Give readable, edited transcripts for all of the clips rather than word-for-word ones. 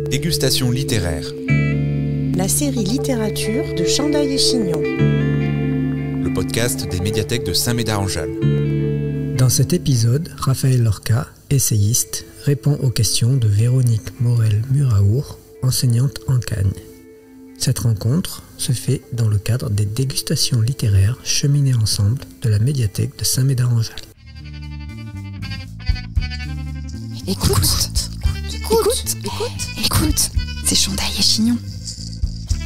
Dégustation littéraire. La série littérature de Chandail et Chignon. Le podcast des médiathèques de Saint-Médard-en-Jalles. Dans cet épisode, Raphaël Lorca, essayiste, répond aux questions de Véronique Morel-Muraour, enseignante en Cagne. Cette rencontre se fait dans le cadre des dégustations littéraires cheminées ensemble de la médiathèque de Saint-Médard-en-Jalles. Écoute, c'est Chandail et Chignon,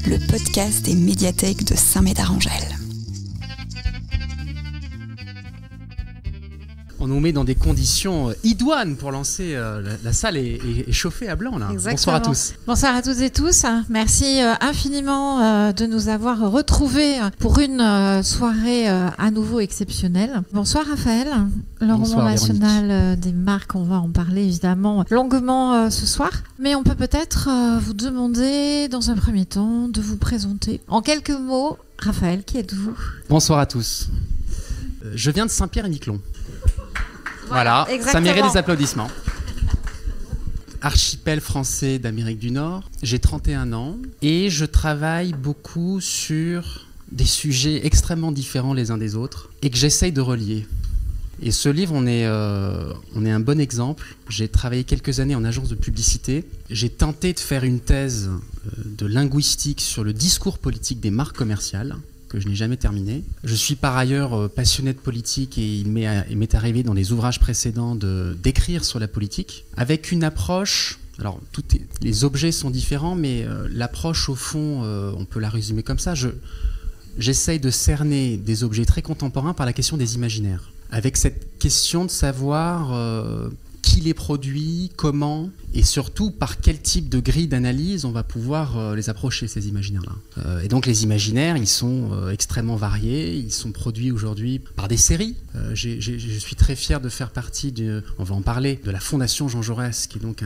le podcast des médiathèques de Saint-Médard-en-Jalles. On nous met dans des conditions idoines pour lancer. La salle est chauffée à blanc là. Exactement. Bonsoir à tous. Bonsoir à toutes et tous. Merci infiniment de nous avoir retrouvés pour une soirée à nouveau exceptionnelle. Bonsoir Raphaël. Le roman national des marques, on va en parler évidemment longuement ce soir. Mais on peut peut-être vous demander dans un premier temps de vous présenter. En quelques mots, Raphaël, qui êtes-vous ? Bonsoir à tous. Je viens de Saint-Pierre-et-Miquelon. Voilà, exactement. Ça mérite des applaudissements. Archipel français d'Amérique du Nord. J'ai 31 ans et je travaille beaucoup sur des sujets extrêmement différents les uns des autres et que j'essaye de relier. Et ce livre, on est un bon exemple. J'ai travaillé quelques années en agence de publicité. J'ai tenté de faire une thèse de linguistique sur le discours politique des marques commerciales, que je n'ai jamais terminé. Je suis par ailleurs passionné de politique et il m'est arrivé dans les ouvrages précédents d'écrire sur la politique, avec une approche, alors les objets sont différents, mais l'approche au fond, on peut la résumer comme ça, j'essaye de cerner des objets très contemporains par la question des imaginaires, avec cette question de savoir qui les produit, comment, et surtout par quel type de grille d'analyse on va pouvoir les approcher, ces imaginaires-là. Et donc les imaginaires, ils sont extrêmement variés, ils sont produits aujourd'hui par des séries. Je suis très fier de faire partie, on va en parler, de la Fondation Jean Jaurès, qui est donc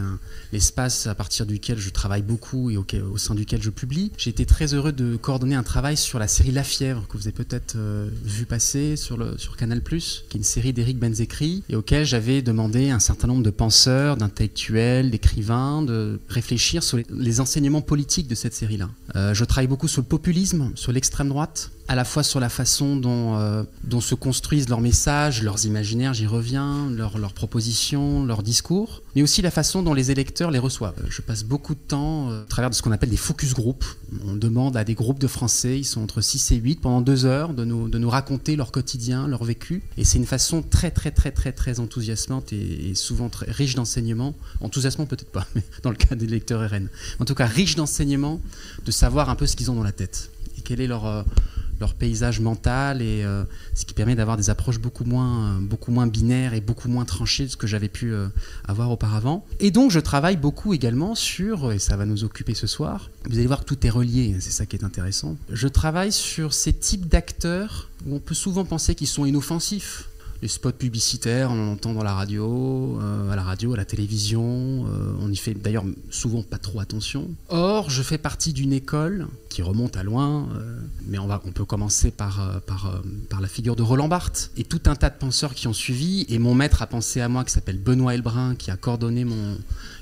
l'espace à partir duquel je travaille beaucoup et au sein duquel je publie. J'ai été très heureux de coordonner un travail sur la série La Fièvre, que vous avez peut-être vu passer sur Canal+, qui est une série d'Éric Benzekri, et auquel j'avais demandé un certain nombre de penseurs, d'intellectuels, d'écrivains, de réfléchir sur les enseignements politiques de cette série-là. Je travaille beaucoup sur le populisme, sur l'extrême droite, à la fois sur la façon dont se construisent leurs messages, leurs imaginaires, j'y reviens, leurs propositions, leurs discours, mais aussi la façon dont les électeurs les reçoivent. Je passe beaucoup de temps à travers de ce qu'on appelle des focus group. On demande à des groupes de Français, ils sont entre 6 et 8, pendant 2 heures, de nous raconter leur quotidien, leur vécu. Et c'est une façon très, très, très, très, très enthousiasmante et souvent très riche d'enseignements. Enthousiasmant peut-être pas, mais dans le cas des lecteurs RN. En tout cas, riche d'enseignements, de savoir un peu ce qu'ils ont dans la tête. Et quel est leur paysage mental, et ce qui permet d'avoir des approches beaucoup moins binaires et beaucoup moins tranchées de ce que j'avais pu avoir auparavant. Et donc je travaille beaucoup également sur, et ça va nous occuper ce soir, vous allez voir que tout est relié, c'est ça qui est intéressant, je travaille sur ces types d'acteurs où on peut souvent penser qu'ils sont inoffensifs. Les spots publicitaires, on en entend dans la radio, à la télévision, on y fait d'ailleurs souvent pas trop attention. Or, je fais partie d'une école qui remonte à loin, mais on peut commencer par la figure de Roland Barthes et tout un tas de penseurs qui ont suivi, et mon maître a pensé à moi qui s'appelle Benoît Elbrun, qui a coordonné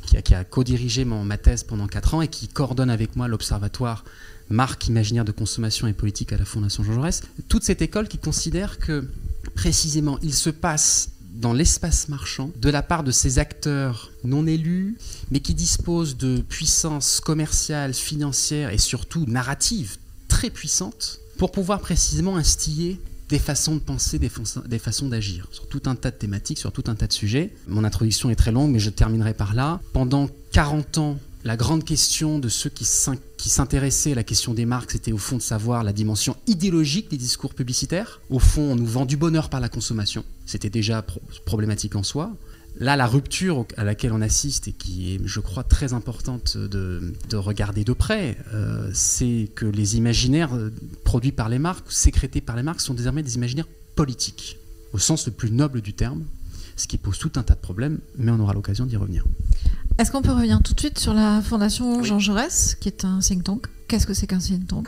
qui a co-dirigé ma thèse pendant 4 ans et qui coordonne avec moi l'observatoire Marque imaginaire de consommation et politique à la Fondation Jean Jaurès. Toute cette école qui considère que précisément, il se passe dans l'espace marchand, de la part de ces acteurs non élus, mais qui disposent de puissances commerciales, financières et surtout narratives très puissantes, pour pouvoir précisément instiller des façons de penser, des façons d'agir, sur tout un tas de thématiques, sur tout un tas de sujets. Mon introduction est très longue, mais je terminerai par là. Pendant 40 ans, la grande question de ceux qui s'intéressaient à la question des marques, c'était au fond de savoir la dimension idéologique des discours publicitaires. Au fond, on nous vend du bonheur par la consommation. C'était déjà problématique en soi. Là, la rupture à laquelle on assiste, et qui est, je crois, très importante de regarder de près, c'est que les imaginaires produits par les marques, sécrétés par les marques, sont désormais des imaginaires politiques, au sens le plus noble du terme, ce qui pose tout un tas de problèmes, mais on aura l'occasion d'y revenir. Est-ce qu'on peut revenir tout de suite sur la Fondation Jean Jaurès, qui est un think tank ? Qu'est-ce que c'est qu'un think tank ?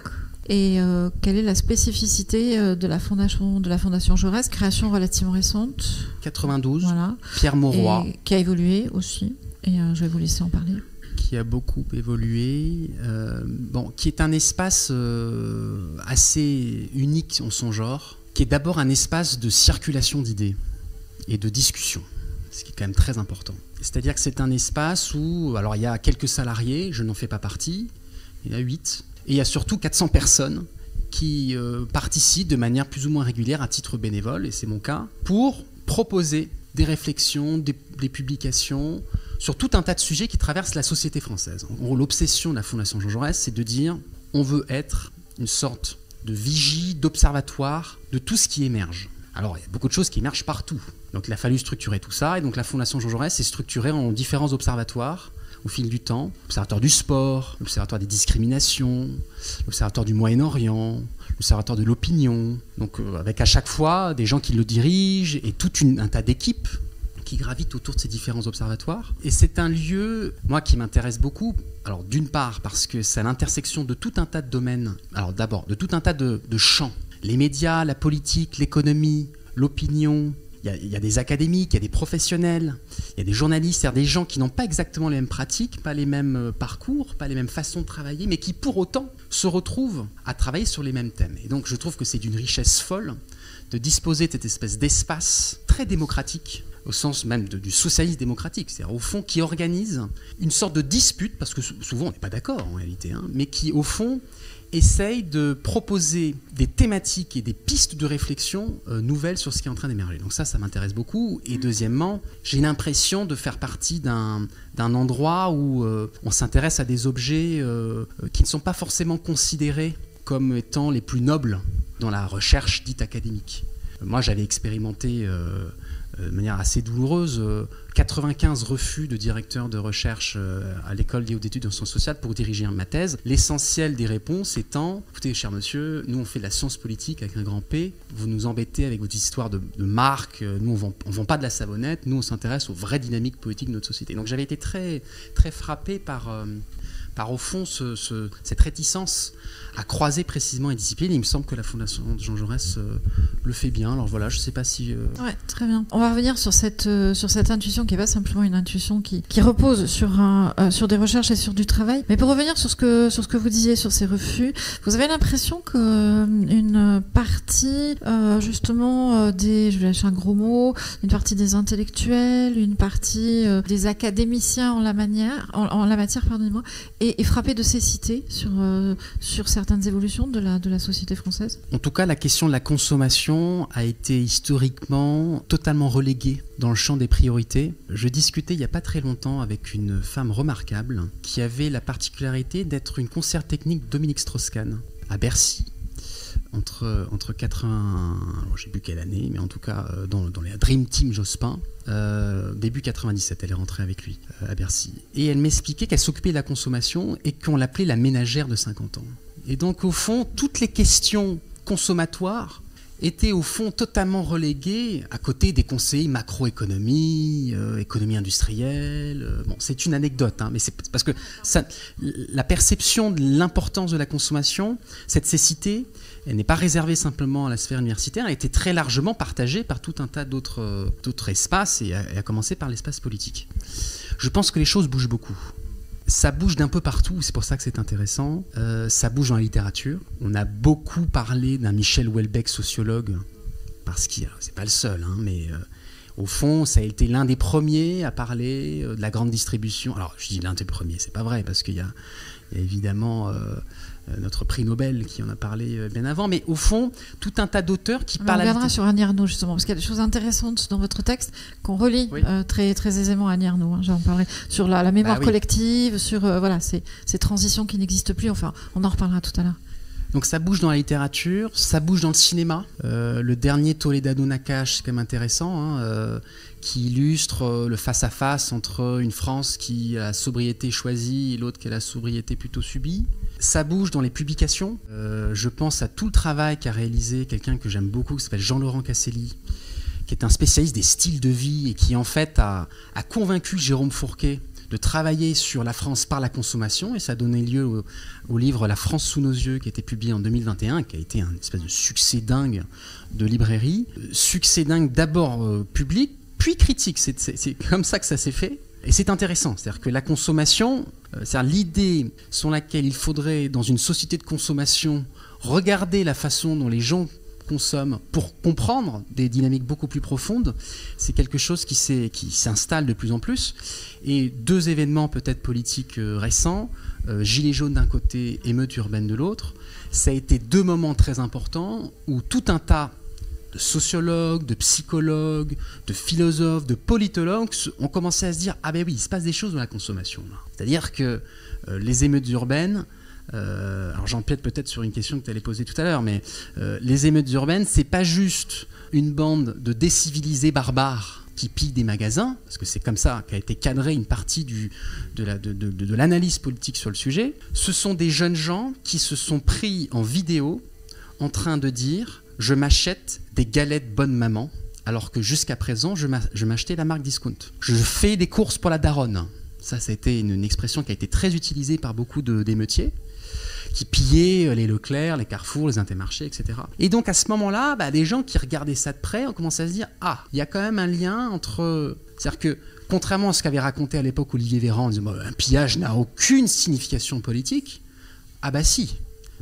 Et quelle est la spécificité de la Fondation Jaurès, création relativement récente ? 92, voilà. Pierre Mauroy. Et qui a évolué aussi, et je vais vous laisser en parler. qui a beaucoup évolué, qui est un espace assez unique en son genre, qui est d'abord un espace de circulation d'idées et de discussion, ce qui est quand même très important. C'est-à-dire que c'est un espace où, alors il y a quelques salariés, je n'en fais pas partie, il y en a 8, et il y a surtout 400 personnes qui participent de manière plus ou moins régulière à titre bénévole, et c'est mon cas, pour proposer des réflexions, des publications sur tout un tas de sujets qui traversent la société française. En gros, l'obsession de la Fondation Jean Jaurès, c'est de dire on veut être une sorte de vigie, d'observatoire de tout ce qui émerge. Alors, il y a beaucoup de choses qui émergent partout. Donc, il a fallu structurer tout ça. Et donc, la Fondation Jean Jaurès s'est structurée en différents observatoires au fil du temps. L'Observatoire du sport, l'Observatoire des discriminations, l'Observatoire du Moyen-Orient, l'Observatoire de l'opinion. Donc, avec à chaque fois des gens qui le dirigent et tout un tas d'équipes qui gravitent autour de ces différents observatoires. Et c'est un lieu, moi, qui m'intéresse beaucoup. Alors, d'une part, parce que c'est à l'intersection de tout un tas de domaines. Alors, d'abord, de tout un tas de champs. Les médias, la politique, l'économie, l'opinion. Il y a des académiques, il y a des professionnels, il y a des journalistes, c'est-à-dire des gens qui n'ont pas exactement les mêmes pratiques, pas les mêmes parcours, pas les mêmes façons de travailler, mais qui pour autant se retrouvent à travailler sur les mêmes thèmes. Et donc je trouve que c'est d'une richesse folle de disposer de cette espèce d'espace très démocratique, au sens même du socialisme démocratique, c'est-à-dire au fond qui organise une sorte de dispute, parce que souvent on n'est pas d'accord en réalité, mais qui au fond essaye de proposer des thématiques et des pistes de réflexion nouvelles sur ce qui est en train d'émerger. Donc ça m'intéresse beaucoup. Et deuxièmement, j'ai l'impression de faire partie d'un endroit où on s'intéresse à des objets qui ne sont pas forcément considérés comme étant les plus nobles dans la recherche dite académique. Moi, j'avais expérimenté de manière assez douloureuse 95 refus de directeur de recherche à l'école des hautes études en sciences sociales pour diriger ma thèse. L'essentiel des réponses étant, écoutez, cher monsieur, nous on fait de la science politique avec un grand P, vous nous embêtez avec votre histoire de marque, nous on vend pas de la savonnette, nous on s'intéresse aux vraies dynamiques politiques de notre société. Donc j'avais été très, très frappé par au fond cette réticence à croiser précisément les disciplines. Il me semble que la Fondation Jean Jaurès le fait bien. Alors voilà, je ne sais pas si... Ouais, très bien. On va revenir sur cette intuition qui n'est pas simplement une intuition qui repose sur des recherches et sur du travail. Mais pour revenir sur ce que vous disiez sur ces refus, vous avez l'impression qu'une partie justement je vais lâcher un gros mot, une partie des intellectuels, une partie des académiciens en la matière, pardonnez-moi, est frappée de cécité sur certaines évolutions de la société française? En tout cas, la question de la consommation a été historiquement totalement reléguée dans le champ des priorités. Je discutais il n'y a pas très longtemps avec une femme remarquable qui avait la particularité d'être une conseillère technique de Dominique Strauss-Kahn à Bercy. Entre 80, alors je ne sais plus quelle année, mais en tout cas dans la Dream Team Jospin, début 97, elle est rentrée avec lui à Bercy. Et elle m'expliquait qu'elle s'occupait de la consommation et qu'on l'appelait la ménagère de 50 ans. Et donc au fond, toutes les questions consommatoires étaient au fond totalement reléguées à côté des conseillers macroéconomie, économie industrielle. Bon, c'est une anecdote, mais c'est parce que la perception de l'importance de la consommation, cette cécité, elle n'est pas réservée simplement à la sphère universitaire, elle a été très largement partagée par tout un tas d'autres espaces, et à commencer par l'espace politique. Je pense que les choses bougent beaucoup. Ça bouge d'un peu partout, c'est pour ça que c'est intéressant. Ça bouge dans la littérature. On a beaucoup parlé d'un Michel Houellebecq, sociologue, parce que c'est pas le seul, mais au fond, ça a été l'un des premiers à parler de la grande distribution. Alors, je dis l'un des premiers, c'est pas vrai, parce qu'il y a évidemment notre prix Nobel qui en a parlé bien avant, mais au fond, tout un tas d'auteurs qui parlent... On reviendra sur Annie Ernaux, justement, parce qu'il y a des choses intéressantes dans votre texte qu'on relie très, très aisément à Annie Ernaux. J'en parlerai sur la mémoire collective, sur ces transitions qui n'existent plus. Enfin, on en reparlera tout à l'heure. Donc ça bouge dans la littérature, ça bouge dans le cinéma. Le dernier Toledano Nakash, c'est quand même intéressant, qui illustre le face-à-face entre une France qui a la sobriété choisie et l'autre qui a la sobriété plutôt subie. Ça bouge dans les publications. Je pense à tout le travail qu'a réalisé quelqu'un que j'aime beaucoup, qui s'appelle Jean-Laurent Casselli, qui est un spécialiste des styles de vie et qui en fait a convaincu Jérôme Fourquet de travailler sur la France par la consommation, et ça a donné lieu au livre La France sous nos yeux, qui a été publié en 2021, qui a été un espèce de succès dingue de librairie. Succès dingue d'abord public, puis critique. C'est comme ça que ça s'est fait. Et c'est intéressant, c'est-à-dire que la consommation, C'est-à-dire l'idée selon laquelle il faudrait, dans une société de consommation, regarder la façon dont les gens consomment pour comprendre des dynamiques beaucoup plus profondes, c'est quelque chose qui s'installe de plus en plus. Et 2 événements peut-être politiques récents, Gilets jaunes d'un côté, émeutes urbaines de l'autre, ça a été 2 moments très importants où tout un tas de sociologues, de psychologues, de philosophes, de politologues ont commencé à se dire « Ah ben oui, il se passe des choses dans la consommation. » C'est-à-dire que les émeutes urbaines, alors j'empiète peut-être sur une question que tu allais poser tout à l'heure, mais les émeutes urbaines, c'est pas juste une bande de décivilisés barbares qui pillent des magasins, parce que c'est comme ça qu'a été cadrée une partie de l'analyse politique sur le sujet. Ce sont des jeunes gens qui se sont pris en vidéo en train de dire « Je m'achète des galettes bonne maman », alors que jusqu'à présent, je m'achetais la marque Discount. Je fais des courses pour la daronne. Ça a été une expression qui a été très utilisée par beaucoup d'émeutiers qui pillaient les Leclerc, les Carrefour, les Intermarchés, etc. Et donc à ce moment-là, des gens qui regardaient ça de près ont commencé à se dire « Ah, il y a quand même un lien entre… » C'est-à-dire que, contrairement à ce qu'avait raconté à l'époque Olivier Véran, en disant « Un pillage n'a aucune signification politique », ah bah si,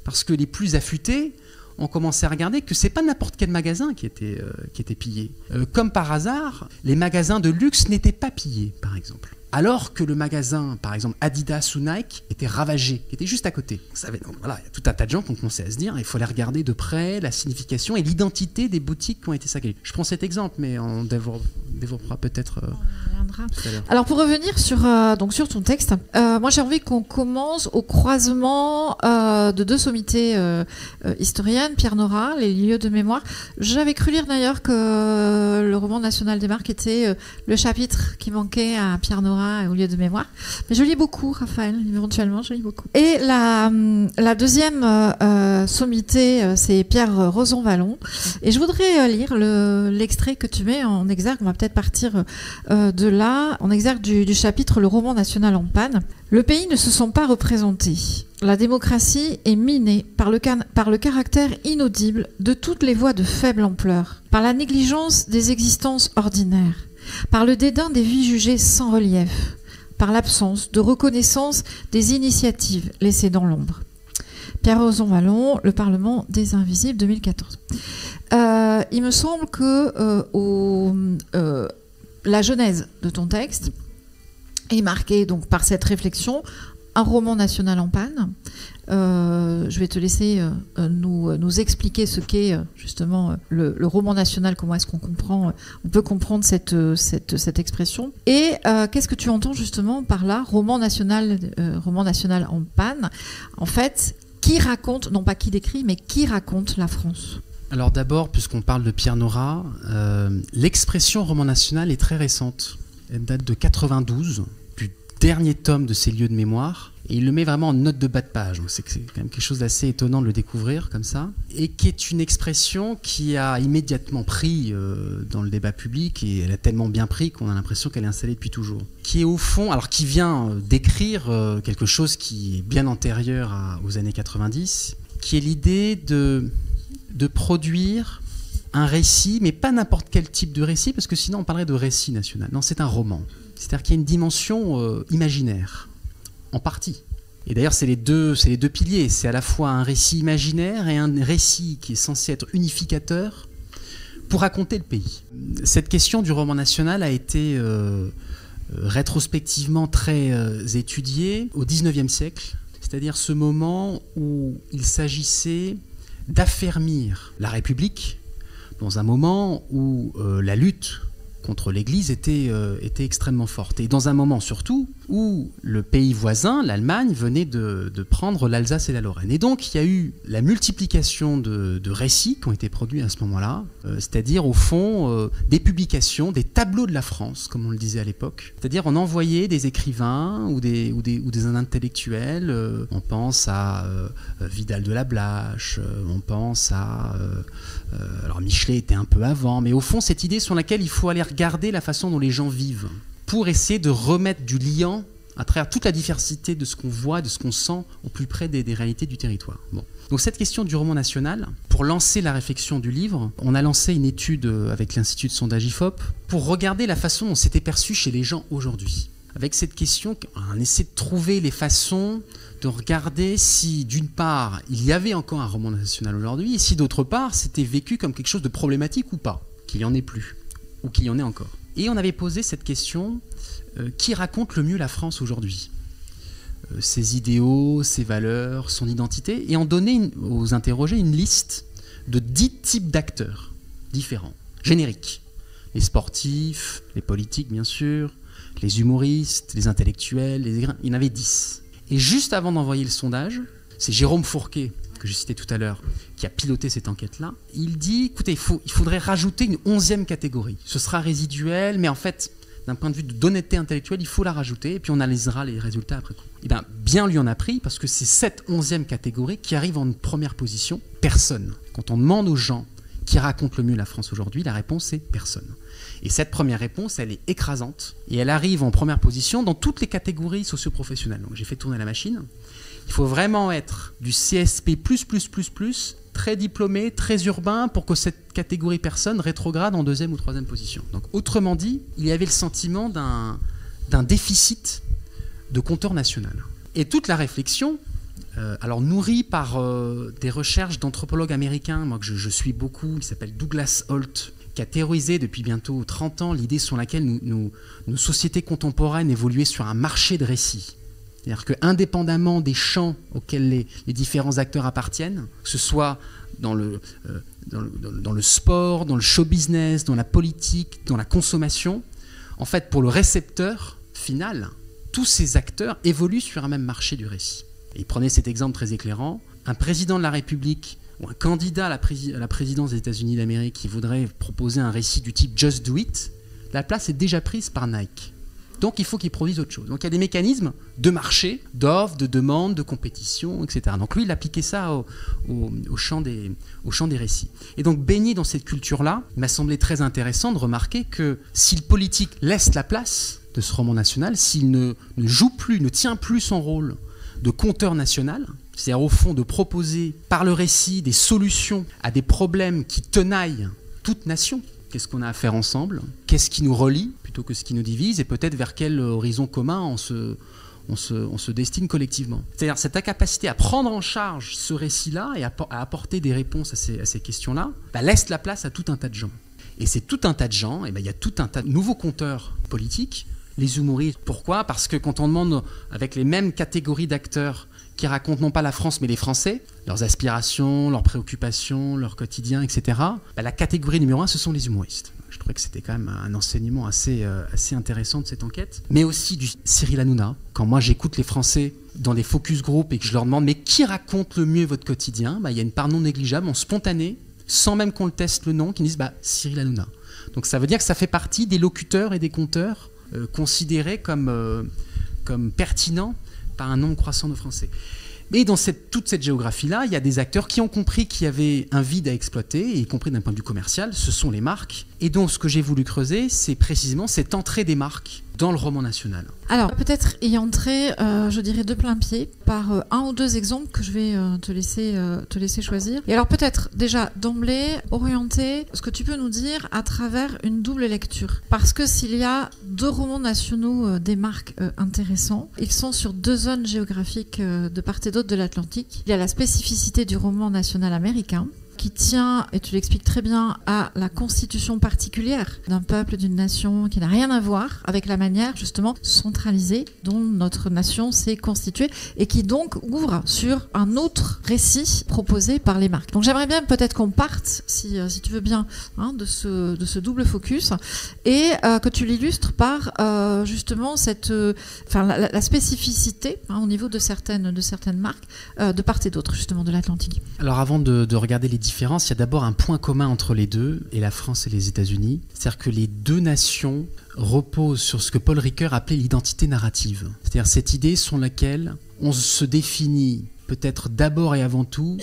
parce que les plus affûtés ont commencé à regarder que c'est pas n'importe quel magasin qui était pillé. Comme par hasard, les magasins de luxe n'étaient pas pillés, par exemple. Alors que le magasin, par exemple Adidas ou Nike, était ravagé, qui était juste à côté. Donc voilà, il y a tout un tas de gens qui ont commencé à se dire il faut aller regarder de près la signification et l'identité des boutiques qui ont été saccagées. Je prends cet exemple, mais on développera peut-être tout à l'heure. Alors pour revenir sur ton texte, moi j'ai envie qu'on commence au croisement de 2 sommités historiennes, Pierre Nora, les lieux de mémoire. J'avais cru lire d'ailleurs que le roman national des marques était le chapitre qui manquait à Pierre Nora au lieu de mémoire. Mais je lis beaucoup, Raphaël, éventuellement, je lis beaucoup. Et la 2e sommité, c'est Pierre Rozon-Vallon. Et je voudrais lire l'extrait que tu mets en exergue. On va peut-être partir de là, en exergue du chapitre « Le roman national en panne ». Le pays ne se sent pas représenté. La démocratie est minée par le caractère inaudible de toutes les voix de faible ampleur, par la négligence des existences ordinaires, par le dédain des vies jugées sans relief, par l'absence de reconnaissance des initiatives laissées dans l'ombre. Pierre Rozon-Vallon, Le Parlement des Invisibles, 2014. Il me semble que la genèse de ton texte est marquée donc par cette réflexion, un roman national en panne. Je vais te laisser nous expliquer ce qu'est justement le roman national, comment est-ce on peut comprendre cette expression. Et qu'est-ce que tu entends justement par là, roman national en panne, en fait, qui raconte, non pas qui décrit, mais qui raconte la France? Alors d'abord, puisqu'on parle de Pierre Nora, l'expression roman national est très récente. Elle date de 92, du dernier tome de ses lieux de mémoire. Et il le met vraiment en note de bas de page. Donc c'est quand même quelque chose d'assez étonnant de le découvrir comme ça. Et qui est une expression qui a immédiatement pris dans le débat public. Et elle a tellement bien pris qu'on a l'impression qu'elle est installée depuis toujours. Qui est au fond, alors qui vient décrire quelque chose qui est bien antérieur aux années 90, qui est l'idée de produire un récit, mais pas n'importe quel type de récit, parce que sinon on parlerait de récit national. Non, c'est un roman. C'est-à-dire qu'il y a une dimension imaginaire, en partie. Et d'ailleurs, c'est les deux piliers. C'est à la fois un récit imaginaire et un récit qui est censé être unificateur pour raconter le pays. Cette question du roman national a été rétrospectivement très étudiée au XIXe siècle, c'est-à-dire ce moment où il s'agissait d'affermir la République dans un moment où la lutte contre l'Église était extrêmement forte. Et dans un moment surtout où le pays voisin, l'Allemagne, venait de prendre l'Alsace et la Lorraine. Et donc il y a eu la multiplication de récits qui ont été produits à ce moment-là, c'est-à-dire au fond des publications, des tableaux de la France, comme on le disait à l'époque. C'est-à-dire on envoyait des écrivains ou des intellectuels, on pense à Vidal de la Blache, on pense à... alors Michelet était un peu avant, mais au fond cette idée sur laquelle il faut aller regarder la façon dont les gens vivent pour essayer de remettre du liant à travers toute la diversité de ce qu'on voit, de ce qu'on sent au plus près des réalités du territoire. Bon. Donc cette question du roman national, pour lancer la réflexion du livre, on a lancé une étude avec l'Institut de sondage IFOP pour regarder la façon dont c'était perçu chez les gens aujourd'hui. avec cette question, on essaie de trouver les façons de regarder si, d'une part, il y avait encore un roman national aujourd'hui, et si, d'autre part, c'était vécu comme quelque chose de problématique ou pas, qu'il n'y en ait plus, ou qu'il y en ait encore. Et on avait posé cette question, qui raconte le mieux la France aujourd'hui ? Ses idéaux, ses valeurs, son identité, et on donnait aux interrogés une liste de 10 types d'acteurs différents, génériques. Les sportifs, les politiques bien sûr, les humoristes, les intellectuels, il y en avait 10. Et juste avant d'envoyer le sondage, c'est Jérôme Fourquet, que je citais tout à l'heure, qui a piloté cette enquête-là. Il dit, écoutez, il faudrait rajouter une 11e catégorie. Ce sera résiduel, mais en fait, d'un point de vue d'honnêteté intellectuelle, il faut la rajouter, et puis on analysera les résultats après coup. Et bien lui en a pris, parce que c'est cette 11e catégorie qui arrive en première position, personne. Quand on demande aux gens qui racontent le mieux la France aujourd'hui, la réponse est personne. Et cette première réponse, elle est écrasante, et elle arrive en première position dans toutes les catégories socio-professionnelles. Donc j'ai fait tourner la machine. Il faut vraiment être du CSP++++, très diplômé, très urbain, pour que cette catégorie personne rétrograde en 2e ou 3e position. Donc autrement dit, il y avait le sentiment d'un déficit de compteur national. Et toute la réflexion, alors nourrie par des recherches d'anthropologues américains, moi que je suis beaucoup, il s'appelle Douglas Holt, qui a théorisé depuis bientôt 30 ans l'idée sur laquelle nos sociétés contemporaines évoluaient sur un marché de récits. C'est-à-dire qu'indépendamment des champs auxquels les différents acteurs appartiennent, que ce soit dans le sport, dans le show business, dans la politique, dans la consommation, en fait, pour le récepteur final, tous ces acteurs évoluent sur un même marché du récit. Et prenez cet exemple très éclairant, un président de la République ou un candidat à la présidence des États-Unis d'Amérique qui voudrait proposer un récit du type « Just Do It », la place est déjà prise par Nike. Donc il faut qu'il produise autre chose. Donc il y a des mécanismes de marché, d'offres, de demande, de compétition, etc. Donc lui, il appliquait ça au champ des récits. Et donc baigné dans cette culture-là, il m'a semblé très intéressant de remarquer que si le politique laisse la place de ce roman national, s'il ne joue plus, ne tient plus son rôle de conteur national, c'est-à-dire au fond de proposer par le récit des solutions à des problèmes qui tenaillent toute nation. Qu'est-ce qu'on a à faire ensemble ? Qu'est-ce qui nous relie plutôt que ce qui nous divise ? Et peut-être vers quel horizon commun on se destine collectivement. C'est-à-dire cette incapacité à prendre en charge ce récit-là et à apporter des réponses à ces questions-là, laisse la place à tout un tas de gens. Et c'est tout un tas de gens, il y a tout un tas de nouveaux compteurs politiques, les humoristes. Pourquoi ? Parce que quand on demande avec les mêmes catégories d'acteurs qui racontent non pas la France mais les Français, leurs aspirations, leurs préoccupations, leur quotidien, etc., la catégorie numéro 1, ce sont les humoristes. Je trouvais que c'était quand même un enseignement assez intéressant de cette enquête. Mais aussi du Cyril Hanouna. Quand moi j'écoute les Français dans des focus group et que je leur demande « mais qui raconte le mieux votre quotidien ?» Il y a une part non négligeable, en spontané, sans même qu'on le teste le nom, qui disent « Cyril Hanouna ». Donc ça veut dire que ça fait partie des locuteurs et des conteurs considérés comme pertinents par un nombre croissant de Français. Mais dans toute cette géographie-là, il y a des acteurs qui ont compris qu'il y avait un vide à exploiter, y compris d'un point de vue commercial, ce sont les marques. Et donc ce que j'ai voulu creuser, c'est précisément cette entrée des marques dans le roman national. Alors peut-être y entrer, je dirais de plein pied, par un ou deux exemples que je vais te laisser choisir. Et alors peut-être déjà d'emblée orienter ce que tu peux nous dire à travers une double lecture. Parce que s'il y a deux romans nationaux des marques intéressants, ils sont sur deux zones géographiques de part et d'autre de l'Atlantique. Il y a la spécificité du roman national américain, qui tient, et tu l'expliques très bien, à la constitution particulière d'un peuple, d'une nation qui n'a rien à voir avec la manière justement centralisée dont notre nation s'est constituée et qui donc ouvre sur un autre récit proposé par les marques. Donc j'aimerais bien peut-être qu'on parte, si tu veux bien, de ce double focus et que tu l'illustres par justement la spécificité au niveau de certaines marques de part et d'autre justement de l'Atlantique. Alors avant de regarder les différences, il y a d'abord un point commun entre les deux, et la France et les États-Unis. C'est-à-dire que les deux nations reposent sur ce que Paul Ricoeur appelait l'identité narrative. C'est-à-dire cette idée sur laquelle on se définit peut-être d'abord et avant tout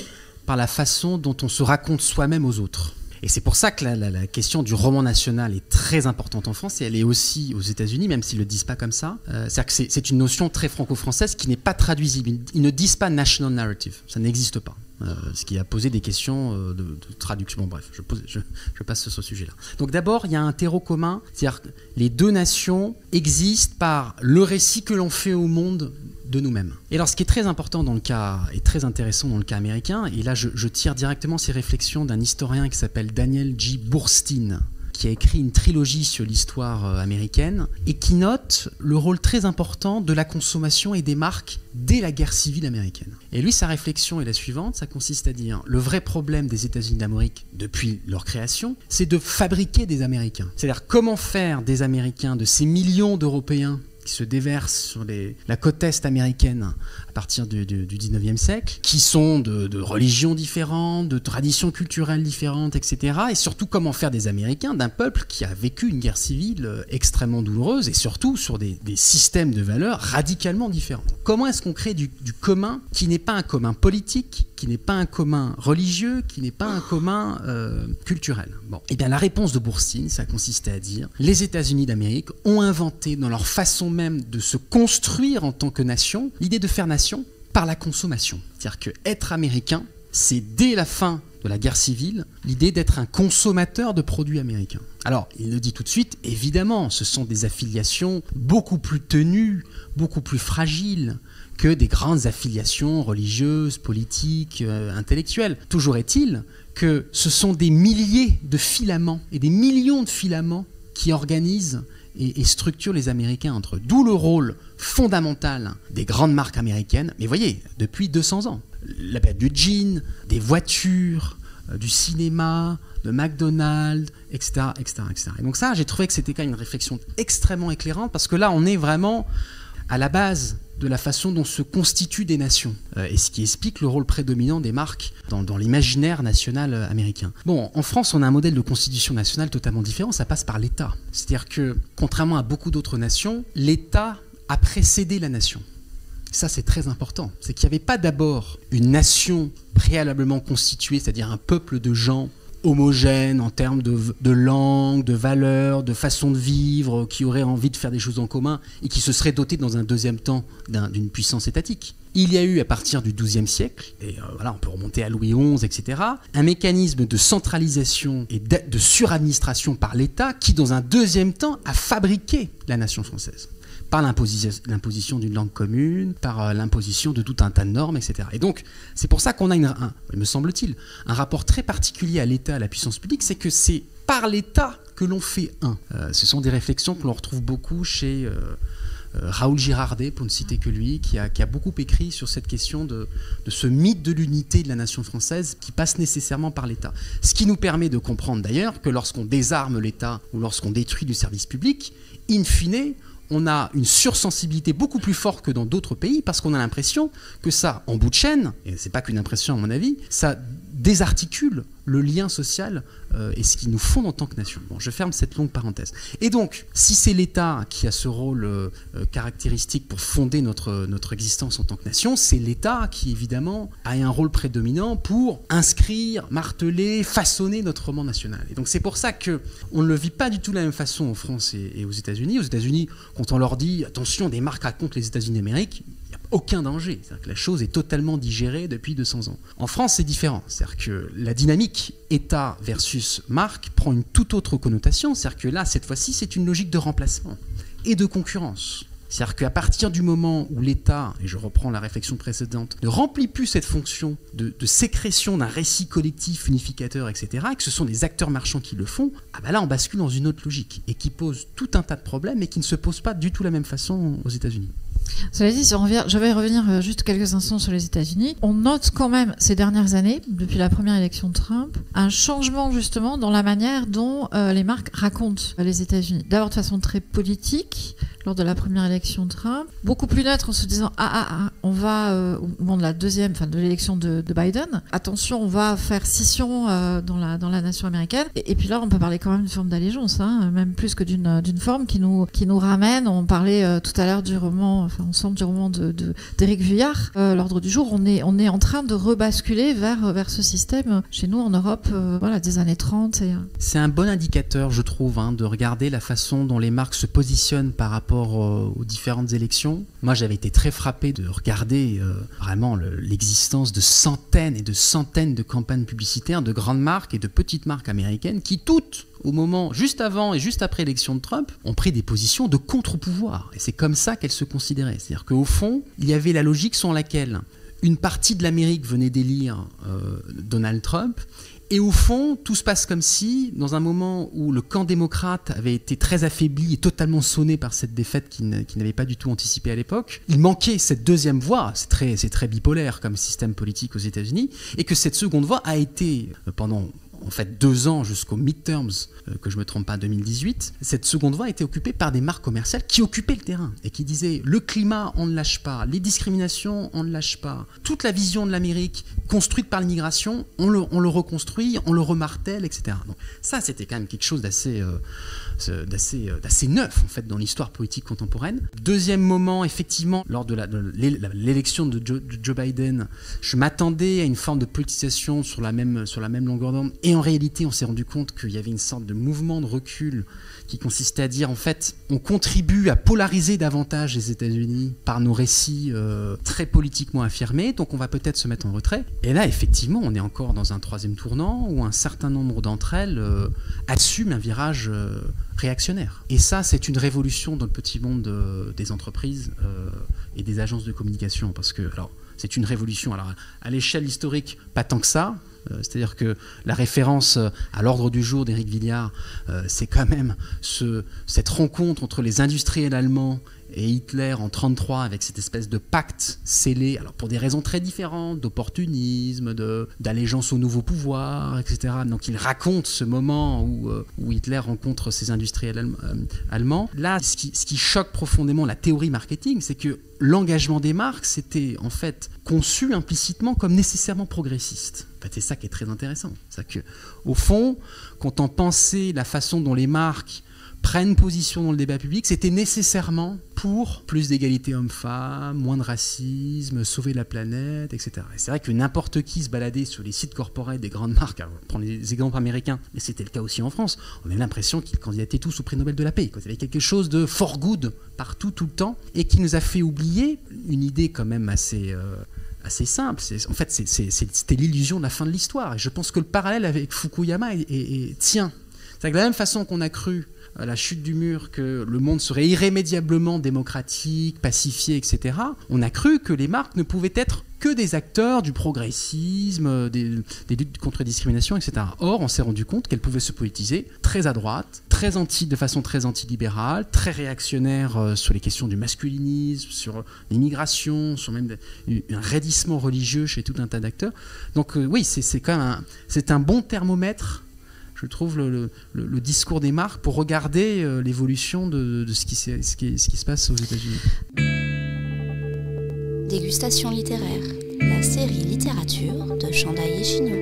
par la façon dont on se raconte soi-même aux autres. Et c'est pour ça que la question du roman national est très importante en France, et elle est aussi aux États-Unis, même s'ils ne le disent pas comme ça. C'est-à-dire que c'est une notion très franco-française qui n'est pas traduisible. Ils ne disent pas national narrative, ça n'existe pas. ce qui a posé des questions de traduction. Bon, bref, je passe sur ce sujet-là. Donc d'abord, il y a un terreau commun, c'est-à-dire que les deux nations existent par le récit que l'on fait au monde de nous-mêmes. Et alors, ce qui est très important dans le cas, et très intéressant dans le cas américain, et là je tire directement ces réflexions d'un historien qui s'appelle Daniel G. Boorstin, qui a écrit une trilogie sur l'histoire américaine et qui note le rôle très important de la consommation et des marques dès la guerre civile américaine. Et lui, sa réflexion est la suivante, ça consiste à dire le vrai problème des États-Unis d'Amérique depuis leur création, c'est de fabriquer des Américains. C'est-à-dire comment faire des Américains, de ces millions d'Européens qui se déversent sur la côte est américaine à partir du 19e siècle, qui sont de religions différentes, de traditions culturelles différentes, etc. Et surtout, comment faire des Américains d'un peuple qui a vécu une guerre civile extrêmement douloureuse et surtout sur des systèmes de valeurs radicalement différents. Comment est-ce qu'on crée du commun qui n'est pas un commun politique, qui n'est pas un commun religieux, qui n'est pas un commun culturel? Bon. Eh bien, la réponse de Boorstin, ça consistait à dire les États-Unis d'Amérique ont inventé dans leur façon même de se construire en tant que nation l'idée de faire nation par la consommation. C'est-à-dire qu'être américain, c'est dès la fin de la guerre civile l'idée d'être un consommateur de produits américains. Alors, il le dit tout de suite, évidemment, ce sont des affiliations beaucoup plus tenues, beaucoup plus fragiles que des grandes affiliations religieuses, politiques, intellectuelles. Toujours est-il que ce sont des milliers de filaments et des millions de filaments qui organisent et structurent les Américains entre eux. D'où le rôle fondamental des grandes marques américaines, mais voyez, depuis 200 ans. La période du jean, des voitures, du cinéma, de McDonald's, etc., etc., etc. Et donc ça, j'ai trouvé que c'était quand même une réflexion extrêmement éclairante, parce que là, on est vraiment à la base de la façon dont se constituent des nations, et ce qui explique le rôle prédominant des marques dans l'imaginaire national américain. Bon, en France, on a un modèle de constitution nationale totalement différent, ça passe par l'État. C'est-à-dire que, contrairement à beaucoup d'autres nations, l'État a précédé la nation. Ça, c'est très important. C'est qu'il n'y avait pas d'abord une nation préalablement constituée, c'est-à-dire un peuple de gens homogènes en termes de langue, de valeurs, de façon de vivre, qui auraient envie de faire des choses en commun et qui se seraient dotés dans un deuxième temps d'une puissance étatique. Il y a eu, à partir du XIIe siècle, et voilà, on peut remonter à Louis XI, etc., un mécanisme de centralisation et de suradministration par l'État qui, dans un deuxième temps, a fabriqué la nation française. Par l'imposition d'une langue commune, par l'imposition de tout un tas de normes, etc. Et donc, c'est pour ça qu'on a, me semble-t-il, un rapport très particulier à l'État, à la puissance publique, c'est que c'est par l'État que l'on fait un. Ce sont des réflexions que l'on retrouve beaucoup chez Raoul Girardet, pour ne citer que lui, qui a beaucoup écrit sur cette question de ce mythe de l'unité de la nation française qui passe nécessairement par l'État. Ce qui nous permet de comprendre d'ailleurs que lorsqu'on désarme l'État ou lorsqu'on détruit du service public, in fine, on a une sursensibilité beaucoup plus forte que dans d'autres pays parce qu'on a l'impression que ça, en bout de chaîne, et c'est pas qu'une impression à mon avis, ça désarticule le lien social et ce qui nous fonde en tant que nation. Bon, je ferme cette longue parenthèse. Et donc, si c'est l'État qui a ce rôle caractéristique pour fonder notre existence en tant que nation, c'est l'État qui, évidemment, a un rôle prédominant pour inscrire, marteler, façonner notre roman national. Et donc, c'est pour ça qu'on ne le vit pas du tout de la même façon en France et aux États-Unis. Aux États-Unis, quand on leur dit « attention, des marques racontent les États-Unis d'Amérique », il n'y a aucun danger. C'est-à-dire que la chose est totalement digérée depuis 200 ans. En France, c'est différent. C'est-à-dire que la dynamique État versus marque prend une toute autre connotation. C'est-à-dire que là, cette fois-ci, c'est une logique de remplacement et de concurrence. C'est-à-dire qu'à partir du moment où l'État, et je reprends la réflexion précédente, ne remplit plus cette fonction de sécrétion d'un récit collectif unificateur, etc., et que ce sont les acteurs marchands qui le font, là, on bascule dans une autre logique et qui pose tout un tas de problèmes et qui ne se pose pas du tout la même façon aux États-Unis. Cela dit, je vais revenir juste quelques instants sur les États-Unis. On note quand même ces dernières années, depuis la première élection de Trump, un changement justement dans la manière dont les marques racontent les États-Unis. D'abord de façon très politique, lors de la première élection de Trump, beaucoup plus neutre en se disant on va au moment de la deuxième, enfin de l'élection de Biden, attention, on va faire scission dans la nation américaine. Et puis là, on peut parler quand même d'une forme d'allégeance, même plus que d'une forme qui nous ramène. On parlait tout à l'heure du roman on sent du roman d'Éric Vuillard, l'ordre du jour, on est en train de rebasculer vers ce système chez nous en Europe, des années 30. C'est un bon indicateur, je trouve, de regarder la façon dont les marques se positionnent par rapport aux différentes élections. Moi, j'avais été très frappé de regarder vraiment l'existence de centaines et de centaines de campagnes publicitaires de grandes marques et de petites marques américaines qui toutes, au moment juste avant et juste après l'élection de Trump, ont pris des positions de contre-pouvoir. Et c'est comme ça qu'elles se considéraient. C'est-à-dire qu'au fond, il y avait la logique selon laquelle une partie de l'Amérique venait d'élire Donald Trump. Et au fond, tout se passe comme si, dans un moment où le camp démocrate avait été très affaibli et totalement sonné par cette défaite qu'il n'avait pas du tout anticipée à l'époque, il manquait cette deuxième voie, c'est très bipolaire comme système politique aux États-Unis, et que cette seconde voie a été, pendant en fait 2 ans jusqu'aux midterms, que je ne me trompe pas, 2018, cette seconde voie a été occupée par des marques commerciales qui occupaient le terrain et qui disaient le climat, on ne lâche pas, les discriminations, on ne lâche pas, toute la vision de l'Amérique construite par l'immigration, on le reconstruit, on le remartèle, etc. Donc ça, c'était quand même quelque chose d'assez neuf en fait dans l'histoire politique contemporaine. Deuxième moment, effectivement, lors de l'élection de Joe Biden, je m'attendais à une forme de politisation sur la même longueur d'onde. Et en réalité, on s'est rendu compte qu'il y avait une sorte de mouvement de recul qui consistait à dire, en fait, on contribue à polariser davantage les États-Unis par nos récits très politiquement affirmés, donc on va peut-être se mettre en retrait. Et là, effectivement, on est encore dans un troisième tournant où un certain nombre d'entre elles assument un virage réactionnaire. Et ça, c'est une révolution dans le petit monde des entreprises et des agences de communication, parce que, alors, c'est une révolution. Alors, à l'échelle historique, pas tant que ça. C'est-à-dire que la référence à l'ordre du jour d'Éric Vuillard, c'est quand même cette rencontre entre les industriels allemands et Hitler en 1933 avec cette espèce de pacte scellé, alors pour des raisons très différentes, d'opportunisme, d'allégeance au nouveau pouvoir, etc. Donc il raconte ce moment où Hitler rencontre ces industriels allemands. Là, ce qui choque profondément la théorie marketing, c'est que l'engagement des marques, c'était en fait conçu implicitement comme nécessairement progressiste. En fait, c'est ça qui est très intéressant. C'est-à-dire qu'au fond, quand on pensait la façon dont les marques prennent position dans le débat public, c'était nécessairement pour plus d'égalité homme-femme, moins de racisme, sauver la planète, etc. Et c'est vrai que n'importe qui se baladait sur les sites corporels des grandes marques, alors, prendre les exemples américains, et c'était le cas aussi en France, on avait l'impression qu'ils candidataient tous au prix Nobel de la paix. Il y avait quelque chose de for good partout, tout le temps, et qui nous a fait oublier une idée quand même assez simple. En fait, c'était l'illusion de la fin de l'histoire. Et je pense que le parallèle avec Fukuyama tient. C'est-à-dire que de la même façon qu'on a cru à la chute du mur que le monde serait irrémédiablement démocratique, pacifié, etc., on a cru que les marques ne pouvaient être que des acteurs du progressisme, des luttes contre la discrimination, etc. Or, on s'est rendu compte qu'elles pouvaient se politiser très à droite, de façon très antilibérale, très réactionnaire sur les questions du masculinisme, sur l'immigration, sur même un raidissement religieux chez tout un tas d'acteurs. Donc oui, c'est quand même c'est un bon thermomètre, je trouve, le discours des marques pour regarder l'évolution de ce qui se passe aux États-Unis. Dégustation littéraire, la série littérature de Chandaille et Chignon.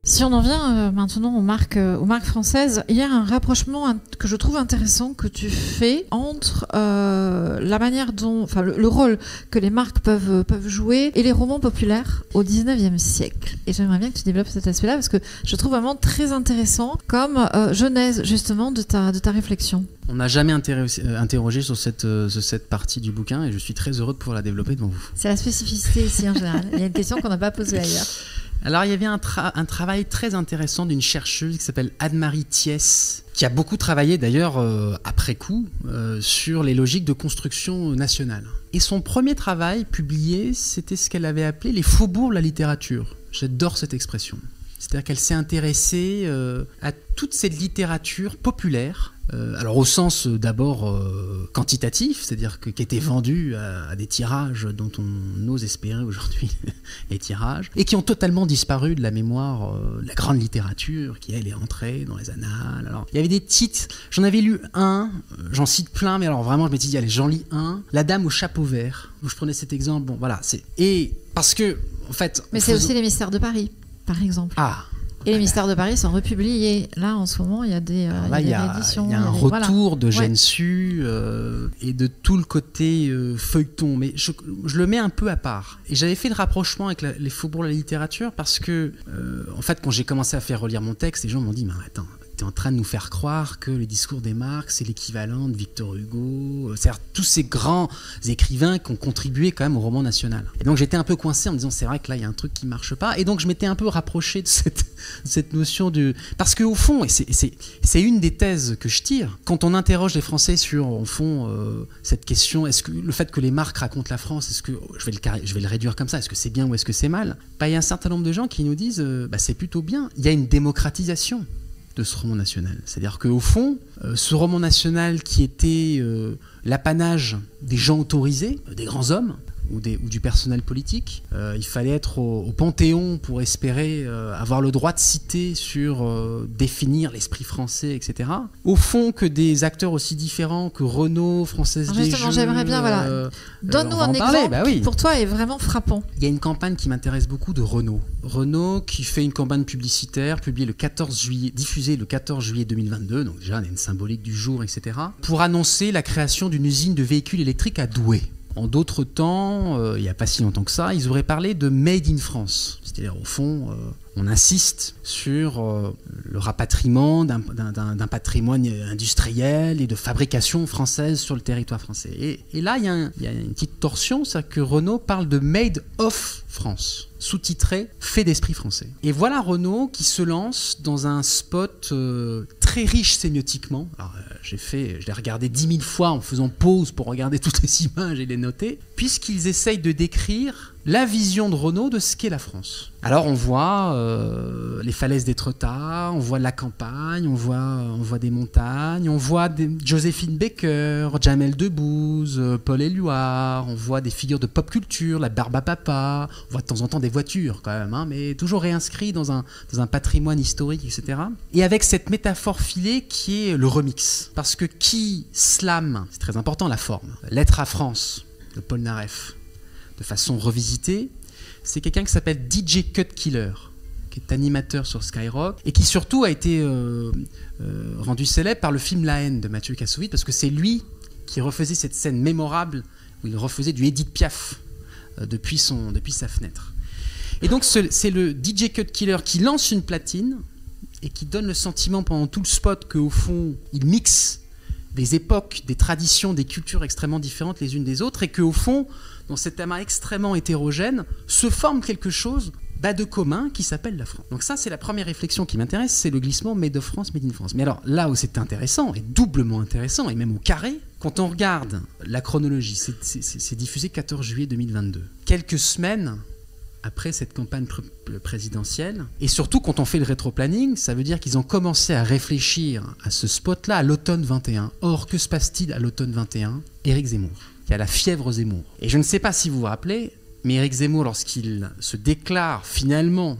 Si on en vient maintenant aux marques françaises, il y a un rapprochement que je trouve intéressant que tu fais entre la manière dont, enfin le rôle que les marques peuvent jouer et les romans populaires au 19e siècle. Et j'aimerais bien que tu développes cet aspect-là parce que je trouve vraiment très intéressant comme genèse justement de ta réflexion. On n'a jamais interrogé sur cette partie du bouquin et je suis très heureux de pouvoir la développer devant vous. C'est la spécificité ici en général. Il y a une question qu'on n'a pas posée ailleurs. Alors, il y avait un travail très intéressant d'une chercheuse qui s'appelle Anne-Marie Thiès, qui a beaucoup travaillé d'ailleurs après coup sur les logiques de construction nationale. Et son premier travail publié, c'était ce qu'elle avait appelé les faubourgs de la littérature. J'adore cette expression. C'est-à-dire qu'elle s'est intéressée à toute cette littérature populaire, alors au sens d'abord quantitatif, c'est-à-dire qui était vendue à des tirages dont on ose espérer aujourd'hui les tirages, et qui ont totalement disparu de la mémoire de la grande littérature, qui elle est entrée dans les annales. Alors, il y avait des titres, j'en avais lu un, j'en cite plein, mais alors vraiment je m'étais dit, allez, j'en lis un, La Dame au chapeau vert, où je prenais cet exemple, bon voilà, et parce que, en fait... Mais c'est aussi les mystères de Paris, par exemple. Ah, Et les Mystères de Paris sont republiés. Là, en ce moment, il y a des rééditions. Il y a un retour de Gensu et de tout le côté feuilleton. Mais je le mets un peu à part. Et j'avais fait le rapprochement avec les faubourgs de la littérature parce que, en fait, quand j'ai commencé à faire relire mon texte, les gens m'ont dit « Mais attends, t'es en train de nous faire croire que les discours des Marx, c'est l'équivalent de Victor Hugo. C'est-à-dire tous ces grands écrivains qui ont contribué quand même au roman national. » Et donc j'étais un peu coincé en me disant c'est vrai que là il y a un truc qui marche pas. Et donc je m'étais un peu rapproché de cette notion de... Parce qu'au fond, et c'est une des thèses que je tire, quand on interroge les Français sur, au fond, cette question, est-ce que le fait que les Marx racontent la France, est-ce que, je vais le réduire comme ça, est-ce que c'est bien ou est-ce que c'est mal? Il y a un certain nombre de gens qui nous disent c'est plutôt bien. Il y a une démocratisation de ce roman national. C'est-à-dire qu'au fond, ce roman national qui était l'apanage des gens autorisés, des grands hommes, ou du personnel politique, il fallait être au Panthéon pour espérer avoir le droit de citer sur définir l'esprit français, etc. Au fond, que des acteurs aussi différents que Renaud, Française des Jeux... Justement, j'aimerais bien, voilà. Donne-nous un exemple qui, pour toi, est vraiment frappant. Il y a une campagne qui m'intéresse beaucoup de Renaud. Renaud qui fait une campagne publicitaire, diffusée le 14 juillet 2022, donc déjà, il y a une symbolique du jour, etc., pour annoncer la création d'une usine de véhicules électriques à Douai. En d'autres temps, il n'y a pas si longtemps que ça, ils auraient parlé de Made in France. C'est-à-dire, au fond, on insiste sur le rapatriement d'un patrimoine industriel et de fabrication française sur le territoire français. Et là, il y a une petite torsion, c'est que Renaud parle de Made of France, sous-titré « Fait d'esprit français ». Et voilà Renaud qui se lance dans un spot très riche sémiotiquement. Alors, je l'ai regardé 10 000 fois en faisant pause pour regarder toutes les images et les noter, puisqu'ils essayent de décrire la vision de Renaud de ce qu'est la France. Alors on voit les falaises d'Étretat, on voit la campagne, on voit des montagnes, on voit Joséphine Baker, Jamel Debbouze, Paul Éluard, on voit des figures de pop culture, la barbe à papa, on voit de temps en temps des voitures quand même, hein, mais toujours réinscrits dans un patrimoine historique, etc. Et avec cette métaphore filée qui est le remix. Parce que qui slam, c'est très important la forme, Lettre à France de Paul Naref, de façon revisitée, c'est quelqu'un qui s'appelle DJ Cut Killer, qui est animateur sur Skyrock, et qui surtout a été rendu célèbre par le film La haine de Mathieu Kassovitz, parce que c'est lui qui refaisait cette scène mémorable où il refaisait du Edith Piaf depuis sa fenêtre. Et donc c'est le DJ Cut Killer qui lance une platine et qui donne le sentiment pendant tout le spot qu'au fond, il mixe des époques, des traditions, des cultures extrêmement différentes les unes des autres, et qu'au fond, dans cet amas extrêmement hétérogène, se forme quelque chose de commun qui s'appelle la France. Donc ça, c'est la première réflexion qui m'intéresse, c'est le glissement Made of France, Made in France. Mais alors, là où c'est intéressant, et doublement intéressant, et même au carré, quand on regarde la chronologie, c'est diffusé 14 juillet 2022. Quelques semaines après cette campagne présidentielle, et surtout quand on fait le rétroplanning, ça veut dire qu'ils ont commencé à réfléchir à ce spot-là à l'automne 21. Or, que se passe-t-il à l'automne 21 ? Éric Zemmour. Il y a la fièvre Zemmour. Et je ne sais pas si vous vous rappelez, mais Éric Zemmour, lorsqu'il se déclare finalement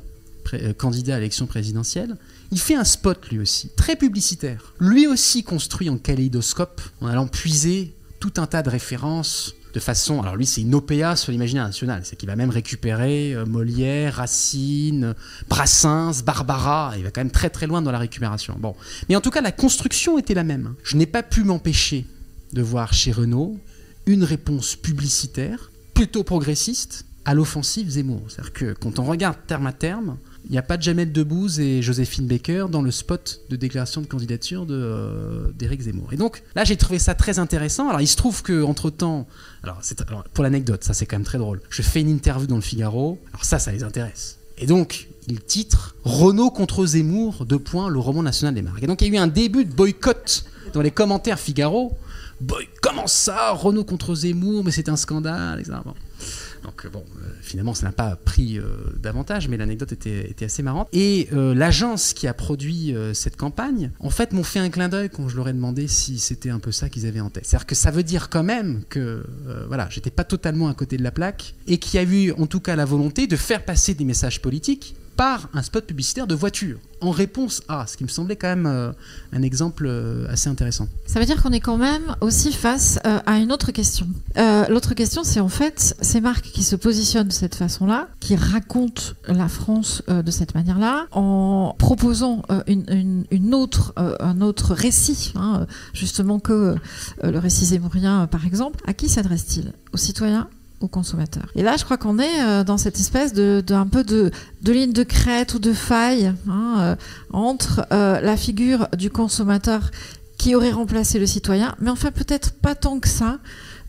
candidat à l'élection présidentielle, il fait un spot lui aussi, très publicitaire. Lui aussi construit en kaléidoscope, en allant puiser tout un tas de références de façon... Alors lui, c'est une OPA sur l'imaginaire national. C'est qu'il va même récupérer Molière, Racine, Brassens, Barbara. Il va quand même très très loin dans la récupération. Bon. Mais en tout cas, la construction était la même. Je n'ai pas pu m'empêcher de voir chez Renaud une réponse publicitaire plutôt progressiste à l'offensive Zemmour. C'est-à-dire que quand on regarde terme à terme, il n'y a pas de Jamel Debbouze et Joséphine Baker dans le spot de déclaration de candidature d'Éric Zemmour. Et donc là, j'ai trouvé ça très intéressant. Alors il se trouve qu'entre-temps, alors pour l'anecdote, ça c'est quand même très drôle, je fais une interview dans le Figaro, alors ça les intéresse. Et donc, il titre « Renaud contre Zemmour, : le roman national des Marx ». Et donc il y a eu un début de boycott dans les commentaires Figaro. Comment ça, Renaud contre Zemmour, mais c'est un scandale, etc. Bon. Donc finalement, ça n'a pas pris davantage, mais l'anecdote était assez marrante. Et l'agence qui a produit cette campagne, en fait, m'ont fait un clin d'œil quand je leur ai demandé si c'était un peu ça qu'ils avaient en tête. C'est-à-dire que ça veut dire quand même que j'étais pas totalement à côté de la plaque, et qu'il y a eu en tout cas la volonté de faire passer des messages politiques par un spot publicitaire de voiture, en réponse à, ce qui me semblait quand même un exemple assez intéressant. Ça veut dire qu'on est quand même aussi face à une autre question. L'autre question, c'est en fait ces marques qui se positionnent de cette façon-là, qui racontent la France de cette manière-là, en proposant un autre récit, justement que le récit zemmourien, par exemple. À qui s'adresse-t-il? Aux citoyens? Aux consommateurs. Et là, je crois qu'on est dans cette espèce un peu de ligne de crête ou de faille entre la figure du consommateur qui aurait remplacé le citoyen, mais enfin peut-être pas tant que ça,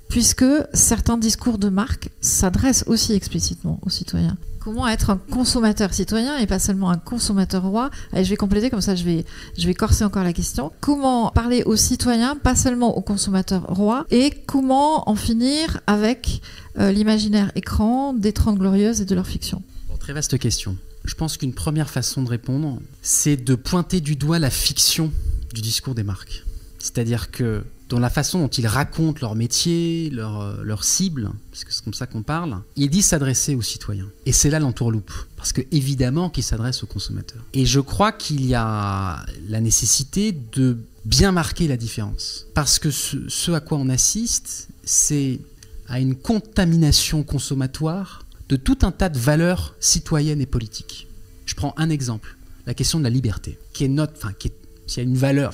puisque certains discours de marque s'adressent aussi explicitement aux citoyens. Comment être un consommateur citoyen et pas seulement un consommateur roi? Allez, je vais compléter, comme ça je vais corser encore la question. Comment parler aux citoyens, pas seulement aux consommateurs rois, et comment en finir avec l'imaginaire écran des 30 Glorieuses et de leur fiction? Bon, très vaste question. Je pense qu'une première façon de répondre, c'est de pointer du doigt la fiction du discours des marques. C'est-à-dire que dans la façon dont ils racontent leur métier, leur cible, parce que c'est comme ça qu'on parle, ils disent s'adresser aux citoyens. Et c'est là l'entourloupe, parce que évidemment qu'ils s'adressent aux consommateurs. Et je crois qu'il y a la nécessité de bien marquer la différence. Parce que ce à quoi on assiste, c'est à une contamination consommatoire de tout un tas de valeurs citoyennes et politiques. Je prends un exemple, la question de la liberté, qui a une valeur,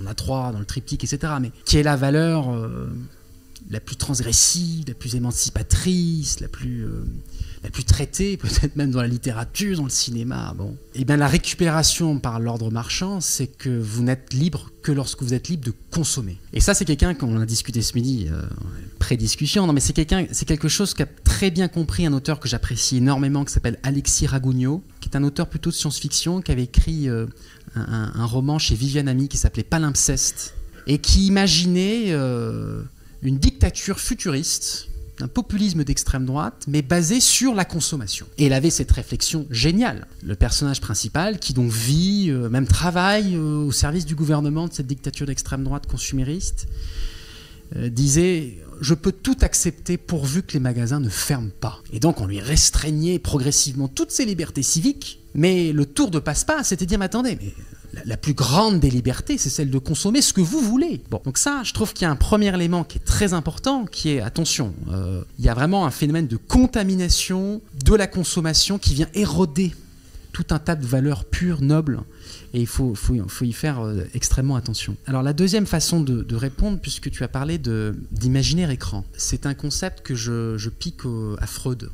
on a 3 dans le triptyque, etc., mais qui est la valeur la plus transgressive, la plus émancipatrice, la plus traitée, peut-être même dans la littérature, dans le cinéma. Bon. Et bien la récupération par l'ordre marchand, c'est que vous n'êtes libre que lorsque vous êtes libre de consommer. Et ça, c'est quelqu'un qu'on a discuté ce midi, pré-discussion, non mais c'est quelque chose qu'a très bien compris un auteur que j'apprécie énormément, qui s'appelle Alexis Ragougno, qui est un auteur plutôt de science-fiction, qui avait écrit un roman chez Viviane Ami qui s'appelait Palimpseste, et qui imaginait une dictature futuriste, un populisme d'extrême droite, mais basé sur la consommation. Et il avait cette réflexion géniale. Le personnage principal, qui donc vit, même travaille au service du gouvernement de cette dictature d'extrême droite consumériste, disait « Je peux tout accepter pourvu que les magasins ne ferment pas ». Et donc on lui restreignait progressivement toutes ses libertés civiques, mais le tour de passe-passe, c'était de dire « Mais attendez, mais la plus grande des libertés, c'est celle de consommer ce que vous voulez ». Bon, donc ça, je trouve qu'il y a un premier élément qui est très important, qui est, attention, il y a vraiment un phénomène de contamination de la consommation qui vient éroder tout un tas de valeurs pures, nobles, et il faut y faire extrêmement attention. Alors la deuxième façon de répondre, puisque tu as parlé d'imaginaire écran, c'est un concept que je pique à Freud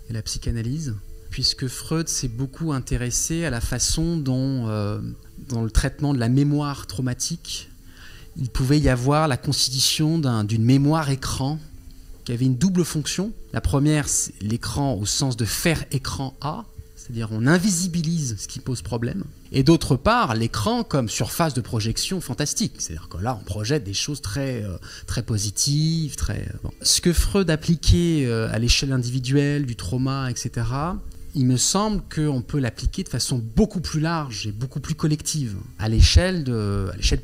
et la psychanalyse, puisque Freud s'est beaucoup intéressé à la façon dont, dans le traitement de la mémoire traumatique, il pouvait y avoir la constitution d'une mémoire écran qui avait une double fonction. La première, c'est l'écran au sens de faire écran A, c'est-à-dire on invisibilise ce qui pose problème. Et d'autre part, l'écran comme surface de projection fantastique. C'est-à-dire que là, on projette des choses très positives. Bon. Ce que Freud appliquait à l'échelle individuelle, du trauma, etc., il me semble qu'on peut l'appliquer de façon beaucoup plus large et beaucoup plus collective, à l'échelle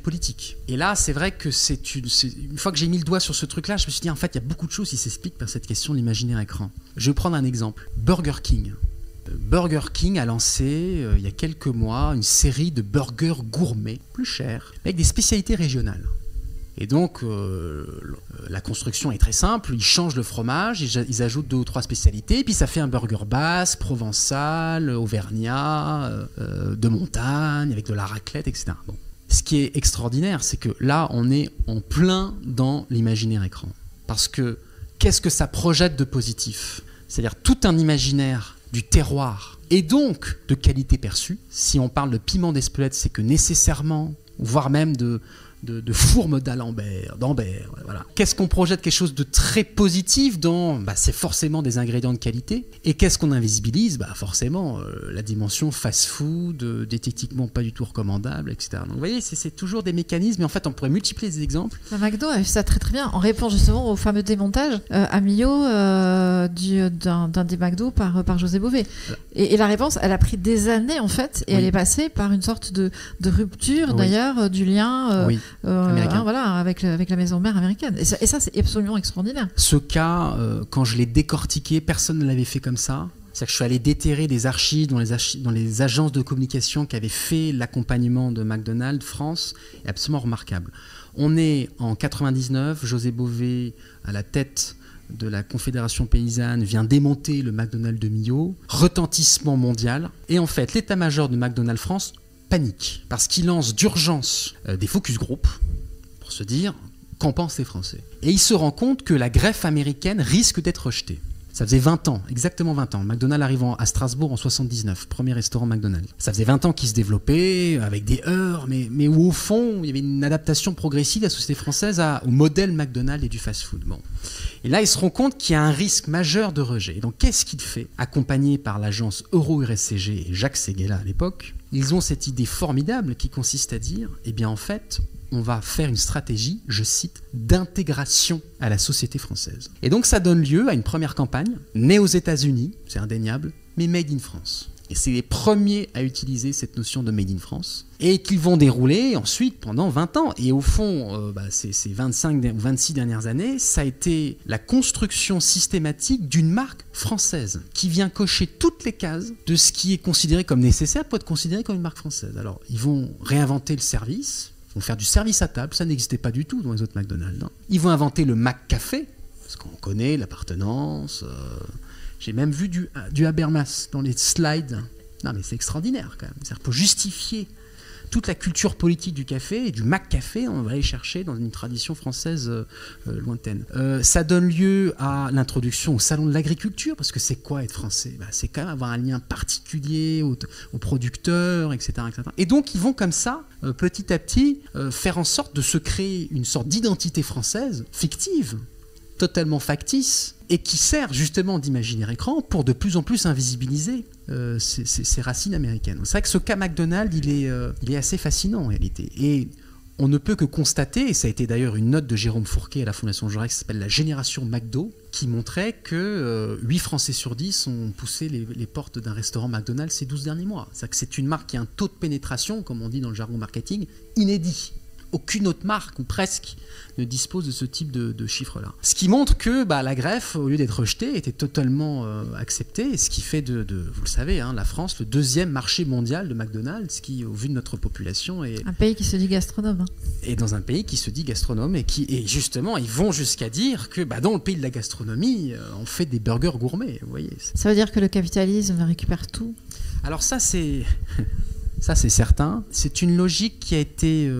politique. Et là, c'est vrai que une fois que j'ai mis le doigt sur ce truc-là, je me suis dit, en fait, il y a beaucoup de choses qui s'expliquent par cette question de l'imaginaire écran. Je vais prendre un exemple. Burger King. Burger King a lancé, il y a quelques mois, une série de burgers gourmets, plus chers, avec des spécialités régionales. Et donc, la construction est très simple, ils changent le fromage, ils ajoutent 2 ou 3 spécialités, et puis ça fait un burger basse, provençal, auvergnat, de montagne, avec de la raclette, etc. Bon. Ce qui est extraordinaire, c'est que là, on est en plein dans l'imaginaire écran. Parce que, qu'est-ce que ça projette de positif? C'est-à-dire tout un imaginaire du terroir, et donc de qualité perçue. Si on parle de piment d'Espelette, c'est que nécessairement, voire même de fourme d'Alembert, d'Ambert, voilà. Qu'est-ce qu'on projette? Quelque chose de très positif dont c'est forcément des ingrédients de qualité. Et qu'est-ce qu'on invisibilise? Forcément, la dimension fast-food, diététiquement pas du tout recommandable, etc. Donc vous voyez, c'est toujours des mécanismes, et en fait on pourrait multiplier les exemples. McDo a fait ça très très bien, en répond justement au fameux démontage à Millau d'un des McDo par José Bové. Voilà. Et la réponse, elle a pris des années en fait, et oui. Elle est passée par une sorte de rupture oui. D'ailleurs du lien... Oui. Voilà, avec la maison mère américaine. Et ça, c'est absolument extraordinaire. Ce cas, quand je l'ai décortiqué, personne ne l'avait fait comme ça. C'est-à-dire que je suis allé déterrer des archives dans les agences de communication qui avaient fait l'accompagnement de McDonald's France, est absolument remarquable. On est en 99, José Bové, à la tête de la Confédération paysanne, vient démonter le McDonald's de Millau, retentissement mondial, et en fait l'état-major de McDonald's France panique, parce qu'il lance d'urgence des focus group, pour se dire qu'en pensent les Français. Et il se rend compte que la greffe américaine risque d'être rejetée. Ça faisait 20 ans, exactement 20 ans. McDonald's arrivant à Strasbourg en 79, premier restaurant McDonald's. Ça faisait 20 ans qu'il se développait, avec des heurts, mais où au fond, il y avait une adaptation progressive de la société française au modèle McDonald's et du fast-food. Bon. Et là, il se rend compte qu'il y a un risque majeur de rejet. Et donc, qu'est-ce qu'il fait? Accompagné par l'agence Euro-RSCG et Jacques Séguéla à l'époque, ils ont cette idée formidable qui consiste à dire, eh bien en fait, on va faire une stratégie, je cite, d'intégration à la société française. Et donc ça donne lieu à une première campagne, née aux États-Unis, c'est indéniable, mais made in France. Et c'est les premiers à utiliser cette notion de made in France, et qu'ils vont dérouler ensuite pendant 20 ans. Et au fond, ces 25 ou 26 dernières années, ça a été la construction systématique d'une marque française, qui vient cocher toutes les cases de ce qui est considéré comme nécessaire pour être considéré comme une marque française. Alors, ils vont réinventer le service, ils vont faire du service à table, ça n'existait pas du tout dans les autres McDonald's. Hein. Ils vont inventer le McCafé, parce qu'on connaît l'appartenance. J'ai même vu du Habermas dans les slides. Non mais c'est extraordinaire quand même. C'est-à-dire pour justifier toute la culture politique du café et du McCafé, on va aller chercher dans une tradition française lointaine. Ça donne lieu à l'introduction au salon de l'agriculture, parce que c'est quoi être français? C'est quand même avoir un lien particulier aux producteurs, etc., etc. Et donc ils vont comme ça, petit à petit, faire en sorte de se créer une sorte d'identité française fictive, totalement factice, et qui sert justement d'imaginaire écran pour de plus en plus invisibiliser ces racines américaines. C'est vrai que ce cas McDonald's, il est assez fascinant en réalité. Et on ne peut que constater, et ça a été d'ailleurs une note de Jérôme Fourquet à la Fondation Jaurès qui s'appelle La génération McDo, qui montrait que 8 Français sur 10 ont poussé les portes d'un restaurant McDonald's ces 12 derniers mois. C'est-à-dire que c'est une marque qui a un taux de pénétration, comme on dit dans le jargon marketing, inédit. Aucune autre marque, ou presque, ne dispose de ce type de chiffres-là. Ce qui montre que la greffe, au lieu d'être rejetée, était totalement acceptée, et ce qui fait vous le savez, hein, la France, le 2e marché mondial de McDonald's, qui, au vu de notre population, est... Un pays qui se dit gastronome. Hein. Et dans un pays qui se dit gastronome, et justement, ils vont jusqu'à dire que dans le pays de la gastronomie, on fait des burgers gourmets, vous voyez. Ça veut dire que le capitalisme récupère tout? Alors ça, c'est... Ça, c'est certain. C'est une logique qui a été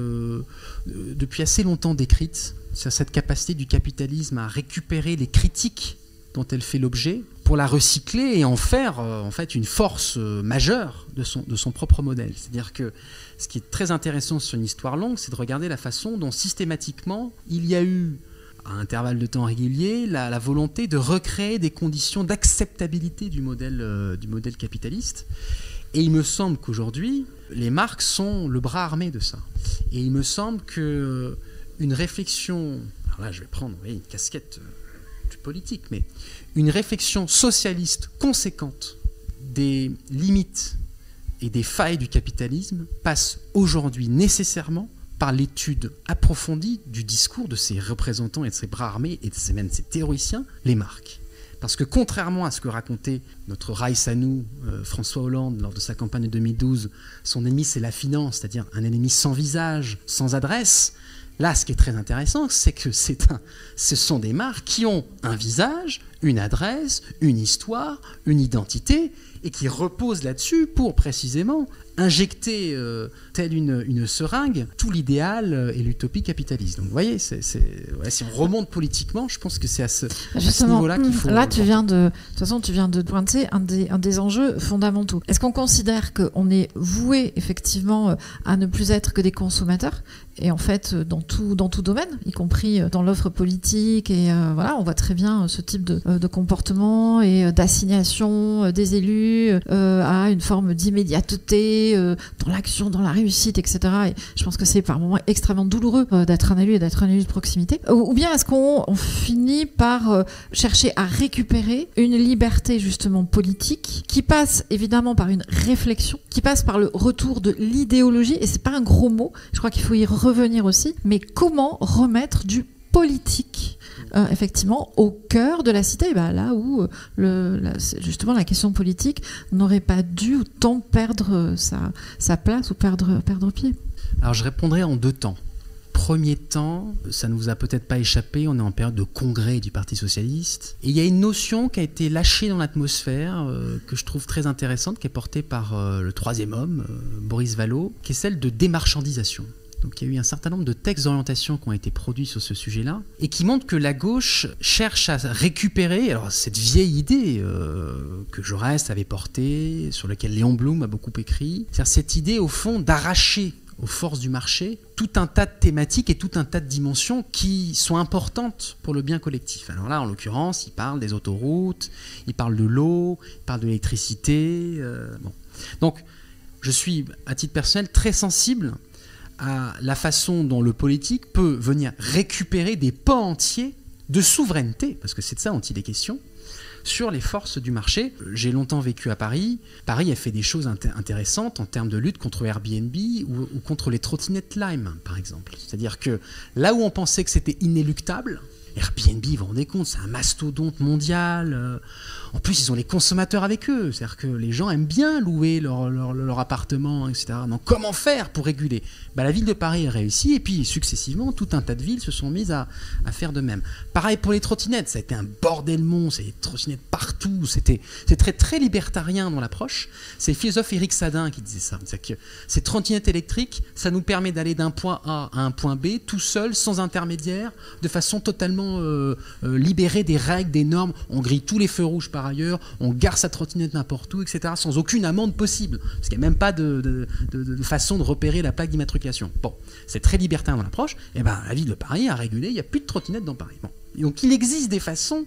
depuis assez longtemps décrite, sur cette capacité du capitalisme à récupérer les critiques dont elle fait l'objet pour la recycler et en faire en fait une force majeure de son propre modèle. C'est-à-dire que ce qui est très intéressant sur une histoire longue, c'est de regarder la façon dont systématiquement il y a eu, à intervalles de temps réguliers, la volonté de recréer des conditions d'acceptabilité du modèle capitaliste. Et il me semble qu'aujourd'hui, les marques sont le bras armé de ça. Et il me semble qu'une réflexion, alors là je vais prendre une casquette du politique, mais une réflexion socialiste conséquente des limites et des failles du capitalisme passe aujourd'hui nécessairement par l'étude approfondie du discours de ces représentants et de ces bras armés et même de ces théoriciens, les marques. Parce que contrairement à ce que racontait notre Raïs à nous, François Hollande, lors de sa campagne de 2012, son ennemi c'est la finance, c'est-à-dire un ennemi sans visage, sans adresse. Là, ce qui est très intéressant, c'est que ce sont des marques qui ont un visage, une adresse, une histoire, une identité, et qui reposent là-dessus pour précisément injecter, telle une seringue, tout l'idéal et l'utopie capitaliste. Donc vous voyez, si on remonte politiquement, je pense que c'est à ce niveau-là qu'il faut... Là, tu viens de pointer un des enjeux fondamentaux. Est-ce qu'on considère qu'on est voué effectivement à ne plus être que des consommateurs? Et en fait, dans tout domaine, y compris dans l'offre politique, et on voit très bien ce type de comportement et d'assignation des élus à une forme d'immédiateté dans l'action, dans la réussite, etc. Et je pense que c'est par moments extrêmement douloureux d'être un élu et d'être un élu de proximité. Ou bien est-ce qu'on finit par chercher à récupérer une liberté justement politique qui passe évidemment par une réflexion, qui passe par le retour de l'idéologie, et c'est pas un gros mot, je crois qu'il faut y revenir aussi, mais comment remettre du politique effectivement au cœur de la cité, là où justement la question politique n'aurait pas dû autant perdre sa place ou perdre pied. Alors je répondrai en 2 temps. Premier temps, ça ne vous a peut-être pas échappé, on est en période de congrès du Parti Socialiste. Et il y a une notion qui a été lâchée dans l'atmosphère, que je trouve très intéressante, qui est portée par le troisième homme, Boris Vallaud, qui est celle de démarchandisation. Donc il y a eu un certain nombre de textes d'orientation qui ont été produits sur ce sujet-là, et qui montrent que la gauche cherche à récupérer cette vieille idée que Jaurès avait portée, sur laquelle Léon Blum a beaucoup écrit, c'est-à-dire cette idée au fond d'arracher aux forces du marché tout un tas de thématiques et tout un tas de dimensions qui sont importantes pour le bien collectif. Alors là, en l'occurrence, il parle des autoroutes, il parle de l'eau, il parle de l'électricité. Donc, je suis, à titre personnel, très sensible à la façon dont le politique peut venir récupérer des pans entiers de souveraineté, parce que c'est de ça dont il est question, sur les forces du marché. J'ai longtemps vécu à Paris. Paris a fait des choses intéressantes en termes de lutte contre Airbnb ou contre les trottinettes Lime, par exemple. C'est-à-dire que là où on pensait que c'était inéluctable, Airbnb, vous vous rendez compte, c'est un mastodonte mondial. En plus, ils ont les consommateurs avec eux. C'est-à-dire que les gens aiment bien louer leur appartement, etc. Donc, comment faire pour réguler ? La ville de Paris a réussi, et puis successivement, tout un tas de villes se sont mises à faire de même. Pareil pour les trottinettes, ça a été un bordel monstre, il y a des trottinettes partout, c'est très, très libertarien dans l'approche. C'est le philosophe Éric Sadin qui disait ça. C'est-à-dire que ces trottinettes électriques, ça nous permet d'aller d'un point A à un point B, tout seul, sans intermédiaire, de façon totalement libérée des règles, des normes. On grille tous les feux rouges par ailleurs, on gare sa trottinette n'importe où, etc., sans aucune amende possible, parce qu'il n'y a même pas de façon de repérer la plaque d'immatriculation. Bon, c'est très libertin dans l'approche. Et la ville de Paris a régulé, il n'y a plus de trottinettes dans Paris. Bon. Donc il existe des façons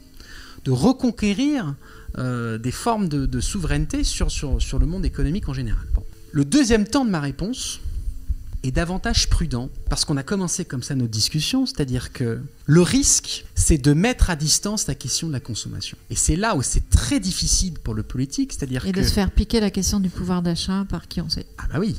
de reconquérir des formes de souveraineté sur le monde économique en général. Bon. Le deuxième temps de ma réponse est davantage prudent, parce qu'on a commencé comme ça notre discussion, c'est-à-dire que le risque, c'est de mettre à distance la question de la consommation. Et c'est là où c'est très difficile pour le politique, c'est-à-dire de se faire piquer la question du pouvoir d'achat par qui on sait. Ah oui.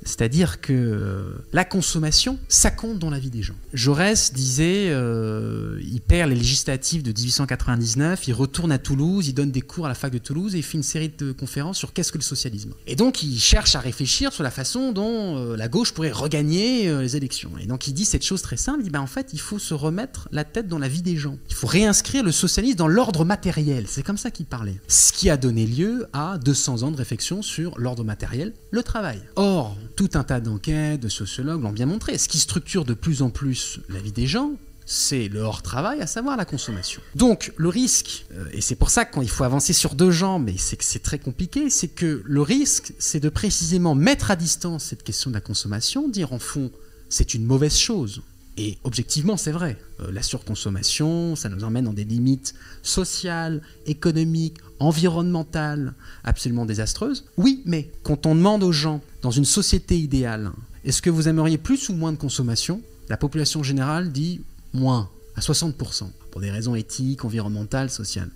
C'est-à-dire que la consommation, ça compte dans la vie des gens. Jaurès disait, il perd les législatives de 1899, il retourne à Toulouse, il donne des cours à la fac de Toulouse et il fait une série de conférences sur qu'est-ce que le socialisme. Et donc il cherche à réfléchir sur la façon dont la gauche pourrait regagner les élections. Et donc il dit cette chose très simple, il dit en fait il faut se remettre la tête dans la vie des gens. Il faut réinscrire le socialisme dans l'ordre matériel. C'est comme ça qu'il parlait. Ce qui a donné lieu à 200 ans de réflexion sur l'ordre matériel, le travail. Or, tout un tas d'enquêtes, de sociologues l'ont bien montré. Ce qui structure de plus en plus la vie des gens, c'est le hors-travail, à savoir la consommation. Donc, le risque, et c'est pour ça qu'il faut avancer sur 2 jambes, mais c'est que c'est très compliqué, c'est que le risque, c'est de précisément mettre à distance cette question de la consommation, dire en fond, c'est une mauvaise chose. Et objectivement, c'est vrai. La surconsommation, ça nous emmène dans des limites sociales, économiques, environnementales, absolument désastreuses. Oui, mais quand on demande aux gens, dans une société idéale, est-ce que vous aimeriez plus ou moins de consommation ? La population générale dit moins, à 60%, pour des raisons éthiques, environnementales, sociales.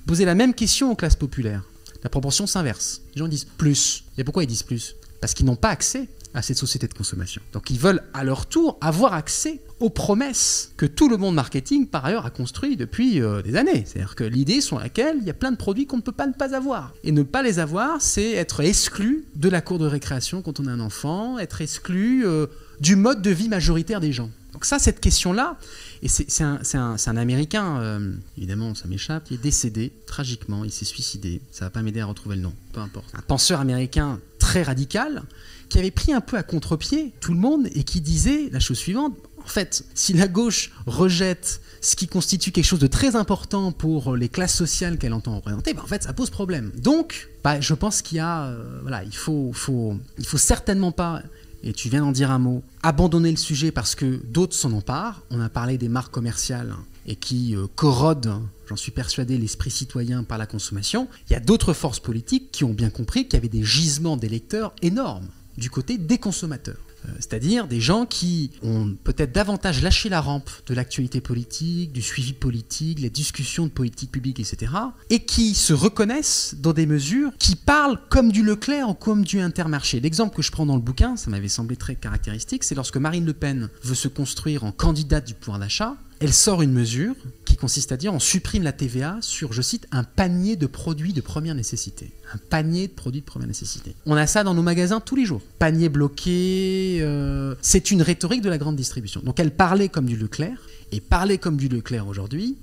Posez la même question aux classes populaires. La proportion s'inverse. Les gens disent plus. Et pourquoi ils disent plus ? Parce qu'ils n'ont pas accès à cette société de consommation. Donc ils veulent à leur tour avoir accès aux promesses que tout le monde marketing par ailleurs a construit depuis des années. C'est-à-dire que l'idée sur laquelle il y a plein de produits qu'on ne peut pas ne pas avoir. Et ne pas les avoir, c'est être exclu de la cour de récréation quand on a un enfant, être exclu du mode de vie majoritaire des gens. Donc ça, cette question-là, et c'est un Américain, évidemment ça m'échappe, qui est décédé tragiquement, il s'est suicidé, ça va pas m'aider à retrouver le nom, peu importe. Un penseur américain très radical, qui avait pris un peu à contre-pied tout le monde et qui disait la chose suivante, en fait, si la gauche rejette ce qui constitue quelque chose de très important pour les classes sociales qu'elle entend représenter, en fait ça pose problème. Donc, je pense qu'il y a, il faut certainement pas, et tu viens d'en dire un mot, abandonner le sujet parce que d'autres s'en emparent. On a parlé des marques commerciales et qui corrodent, j'en suis persuadé, l'esprit citoyen par la consommation. Il y a d'autres forces politiques qui ont bien compris qu'il y avait des gisements d'électeurs énormes du côté des consommateurs. C'est-à-dire des gens qui ont peut-être davantage lâché la rampe de l'actualité politique, du suivi politique, les discussions de politique publique, etc. et qui se reconnaissent dans des mesures qui parlent comme du Leclerc ou comme du Intermarché. L'exemple que je prends dans le bouquin, ça m'avait semblé très caractéristique, c'est lorsque Marine Le Pen veut se construire en candidate du pouvoir d'achat, elle sort une mesure qui consiste à dire on supprime la TVA sur, je cite, un panier de produits de première nécessité. Un panier de produits de première nécessité. On a ça dans nos magasins tous les jours. Panier bloqué, c'est une rhétorique de la grande distribution. Donc elle parlait comme du Leclerc, et parler comme du Leclerc aujourd'hui,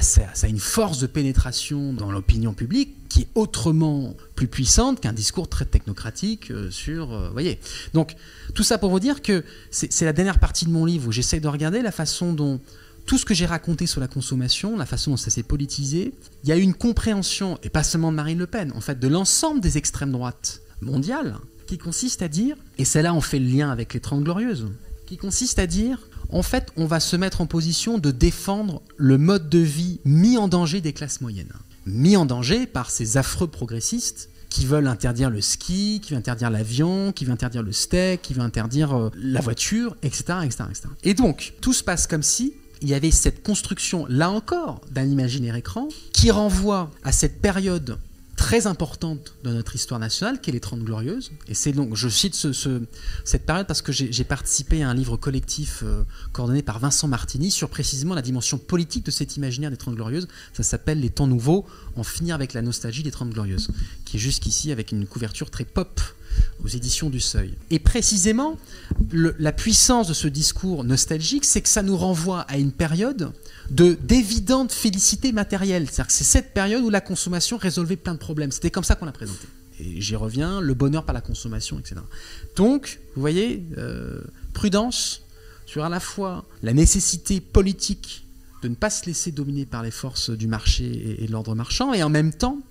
ça a une force de pénétration dans l'opinion publique qui est autrement plus puissante qu'un discours très technocratique voyez. Donc tout ça pour vous dire que c'est la dernière partie de mon livre où j'essaie de regarder la façon dont tout ce que j'ai raconté sur la consommation, la façon dont ça s'est politisé, il y a eu une compréhension, et pas seulement de Marine Le Pen, en fait, de l'ensemble des extrêmes droites mondiales, qui consiste à dire, et c'est là on fait le lien avec les 30 Glorieuses, qui consiste à dire, en fait, on va se mettre en position de défendre le mode de vie mis en danger des classes moyennes. Mis en danger par ces affreux progressistes qui veulent interdire le ski, qui veulent interdire l'avion, qui veulent interdire le steak, qui veulent interdire la voiture, etc., etc., etc. Et donc, tout se passe comme si il y avait cette construction, là encore, d'un imaginaire écran qui renvoie à cette période très importante de notre histoire nationale, qui est les 30 Glorieuses. Et c'est donc, je cite cette période parce que j'ai participé à un livre collectif coordonné par Vincent Martini sur précisément la dimension politique de cet imaginaire des 30 Glorieuses. Ça s'appelle Les Temps Nouveaux, en finir avec la nostalgie des 30 Glorieuses, qui est jusqu'ici avec une couverture très pop aux éditions du Seuil. Et précisément, la puissance de ce discours nostalgique, c'est que ça nous renvoie à une période d'évidente félicité matérielle. C'est-à-dire que c'est cette période où la consommation résolvait plein de problèmes. C'était comme ça qu'on l'a présenté. Et j'y reviens, le bonheur par la consommation, etc. Donc, vous voyez, prudence sur à la fois la nécessité politique de ne pas se laisser dominer par les forces du marché et de l'ordre marchand, et en même temps,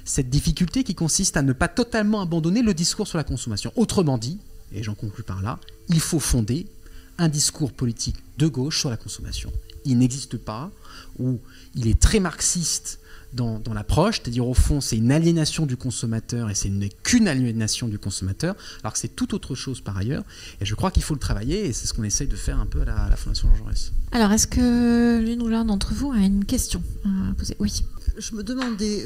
cette difficulté qui consiste à ne pas totalement abandonner le discours sur la consommation. Autrement dit, et j'en conclus par là, il faut fonder un discours politique de gauche sur la consommation. Il n'existe pas, ou il est très marxiste dans l'approche, c'est-à-dire au fond c'est une aliénation du consommateur et c'est qu'une aliénation du consommateur, alors que c'est tout autre chose par ailleurs, et je crois qu'il faut le travailler et c'est ce qu'on essaye de faire un peu à la Fondation Jean Jaurès. Alors est-ce que l'une ou l'un d'entre vous a une question à poser ? Oui. Je me demandais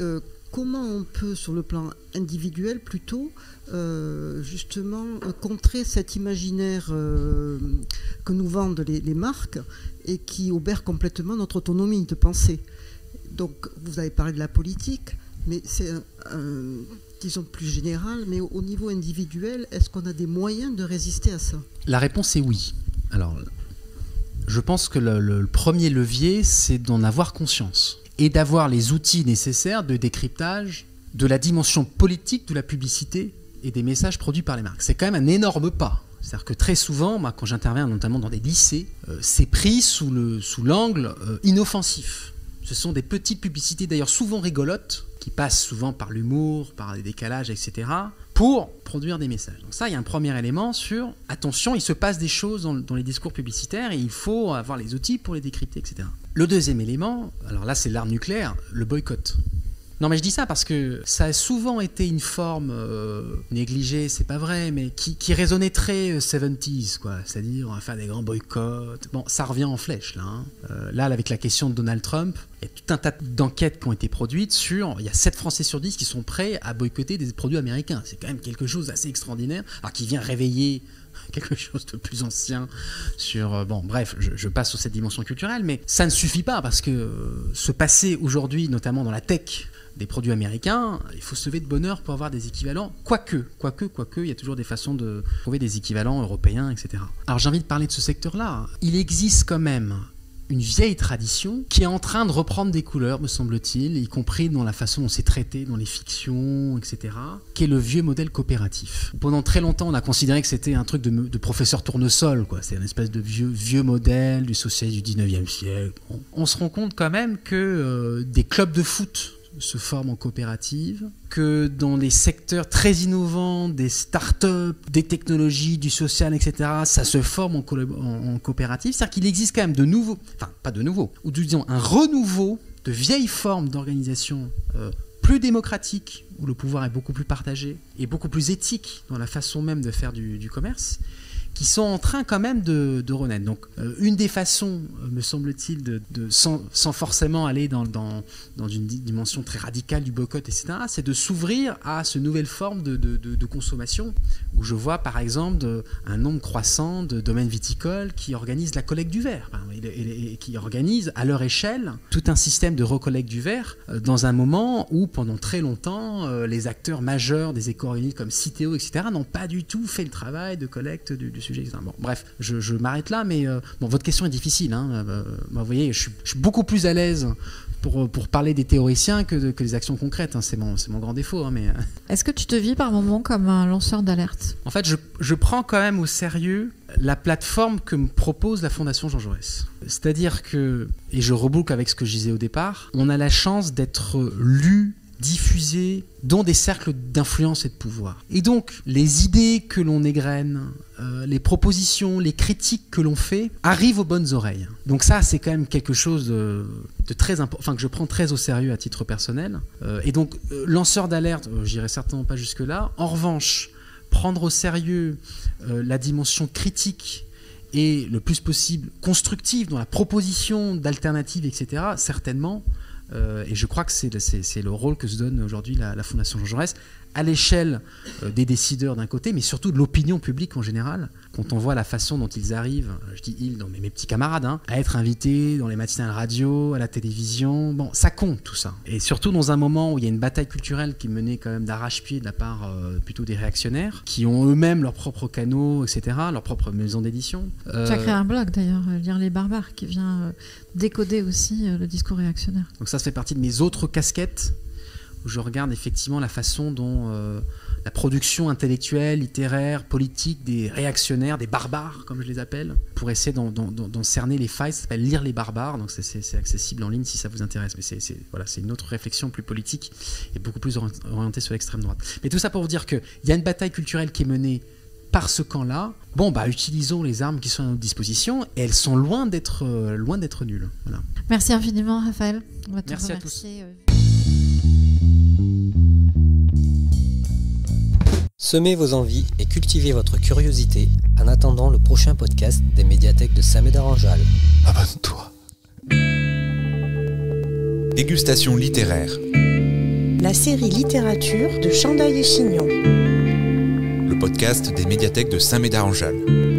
comment on peut, sur le plan individuel plutôt, justement contrer cet imaginaire que nous vendent les marques et qui obère complètement notre autonomie de pensée. Donc vous avez parlé de la politique, mais c'est disons plus général, mais au niveau individuel, est-ce qu'on a des moyens de résister à ça ? La réponse est oui. Alors, je pense que le premier levier, c'est d'en avoir conscience et d'avoir les outils nécessaires de décryptage de la dimension politique de la publicité et des messages produits par les marques. C'est quand même un énorme pas. C'est-à-dire que très souvent, moi, quand j'interviens notamment dans des lycées, c'est pris sous l'angle inoffensif. Ce sont des petites publicités, d'ailleurs souvent rigolotes, qui passent souvent par l'humour, par les décalages, etc., pour produire des messages. Donc ça, il y a un premier élément sur, attention, il se passe des choses dans les discours publicitaires et il faut avoir les outils pour les décrypter, etc. Le deuxième élément, alors là c'est l'arme nucléaire, le boycott. Non mais je dis ça parce que ça a souvent été une forme négligée, c'est pas vrai, mais qui résonnait très 70s, quoi. C'est-à-dire on va faire des grands boycotts. Bon, ça revient en flèche là. Là, avec la question de Donald Trump, il y a tout un tas d'enquêtes qui ont été produites sur, il y a 7 Français sur 10 qui sont prêts à boycotter des produits américains. C'est quand même quelque chose d'assez extraordinaire, alors qui vient réveiller quelque chose de plus ancien sur... Bon, bref, je passe sur cette dimension culturelle, mais ça ne suffit pas parce que se passer aujourd'hui, notamment dans la tech, des produits américains, il faut se lever de bonne heure pour avoir des équivalents, quoique, il y a toujours des façons de trouver des équivalents européens, etc. Alors j'ai envie de parler de ce secteur-là. Il existe quand même une vieille tradition qui est en train de reprendre des couleurs, me semble-t-il, y compris dans la façon dont c'est traité dans les fictions, etc., qui est le vieux modèle coopératif. Pendant très longtemps, on a considéré que c'était un truc de professeur tournesol, quoi. C'est une espèce de vieux modèle du socialisme du 19e siècle. On se rend compte quand même que des clubs de foot se forment en coopérative, que dans les secteurs très innovants, des start-up, des technologies, du social, etc., ça se forme en coopérative. C'est-à-dire qu'il existe quand même de nouveaux, enfin pas de nouveaux, ou disons un renouveau de vieilles formes d'organisation plus démocratiques, où le pouvoir est beaucoup plus partagé et beaucoup plus éthique dans la façon même de faire du commerce, qui sont en train quand même de renaître. Donc une des façons, me semble-t-il, sans forcément aller dans une dimension très radicale du boycott, etc., c'est de s'ouvrir à ce nouvelle forme de consommation, où je vois par exemple un nombre croissant de domaines viticoles qui organisent la collecte du verre, et qui organisent à leur échelle tout un système de recollecte du verre, dans un moment où pendant très longtemps les acteurs majeurs des éco-organismes comme Citeo, etc., n'ont pas du tout fait le travail de collecte du sujet, etc. Bon, bref, je m'arrête là, mais votre question est difficile. Vous voyez, je suis beaucoup plus à l'aise pour parler des théoriciens que des actions concrètes. C'est mon grand défaut. Est-ce que tu te vis par moments comme un lanceur d'alerte ? En fait, je prends quand même au sérieux la plateforme que me propose la Fondation Jean Jaurès. C'est-à-dire que, et je reboucle avec ce que je disais au départ, on a la chance d'être lu, diffusé dans des cercles d'influence et de pouvoir. Et donc, les idées que l'on égrène, les propositions, les critiques que l'on fait, arrivent aux bonnes oreilles. Donc ça, c'est quand même quelque chose de très important, que je prends très au sérieux à titre personnel. Et donc, lanceur d'alerte, j'irai certainement pas jusque-là. En revanche, prendre au sérieux la dimension critique et le plus possible constructive dans la proposition d'alternatives, etc., certainement. Et je crois que c'est le rôle que se donne aujourd'hui la Fondation Jean Jaurès, à l'échelle des décideurs d'un côté, mais surtout de l'opinion publique en général. Quand on voit la façon dont ils arrivent, je dis ils, dans mes petits camarades, à être invités dans les matinales radio, à la télévision, bon, ça compte tout ça. Et surtout dans un moment où il y a une bataille culturelle qui est menée quand même d'arrache-pied de la part plutôt des réactionnaires, qui ont eux-mêmes leurs propres canaux, etc., leurs propres maisons d'édition. Tu as créé un blog d'ailleurs, Lire les barbares, qui vient décoder aussi le discours réactionnaire. Donc ça fait partie de mes autres casquettes, où je regarde effectivement la façon dont la production intellectuelle, littéraire, politique des réactionnaires, des barbares, comme je les appelle, pour essayer d'en cerner les failles. Ça s'appelle Lire les barbares, donc c'est accessible en ligne si ça vous intéresse. Mais c'est une autre réflexion plus politique et beaucoup plus orientée sur l'extrême droite. Mais tout ça pour vous dire qu'il y a une bataille culturelle qui est menée par ce camp-là. Bon, utilisons les armes qui sont à notre disposition, et elles sont loin d'être nulles. Voilà. Merci infiniment, Raphaël. On va te Merci remercier. À tous. Semez vos envies et cultivez votre curiosité en attendant le prochain podcast des médiathèques de Saint-Médard-en-Jalles. Abonne-toi. Dégustation littéraire. La série littérature de Chandaille et Chignon. Le podcast des médiathèques de Saint-Médard-en-Jalles.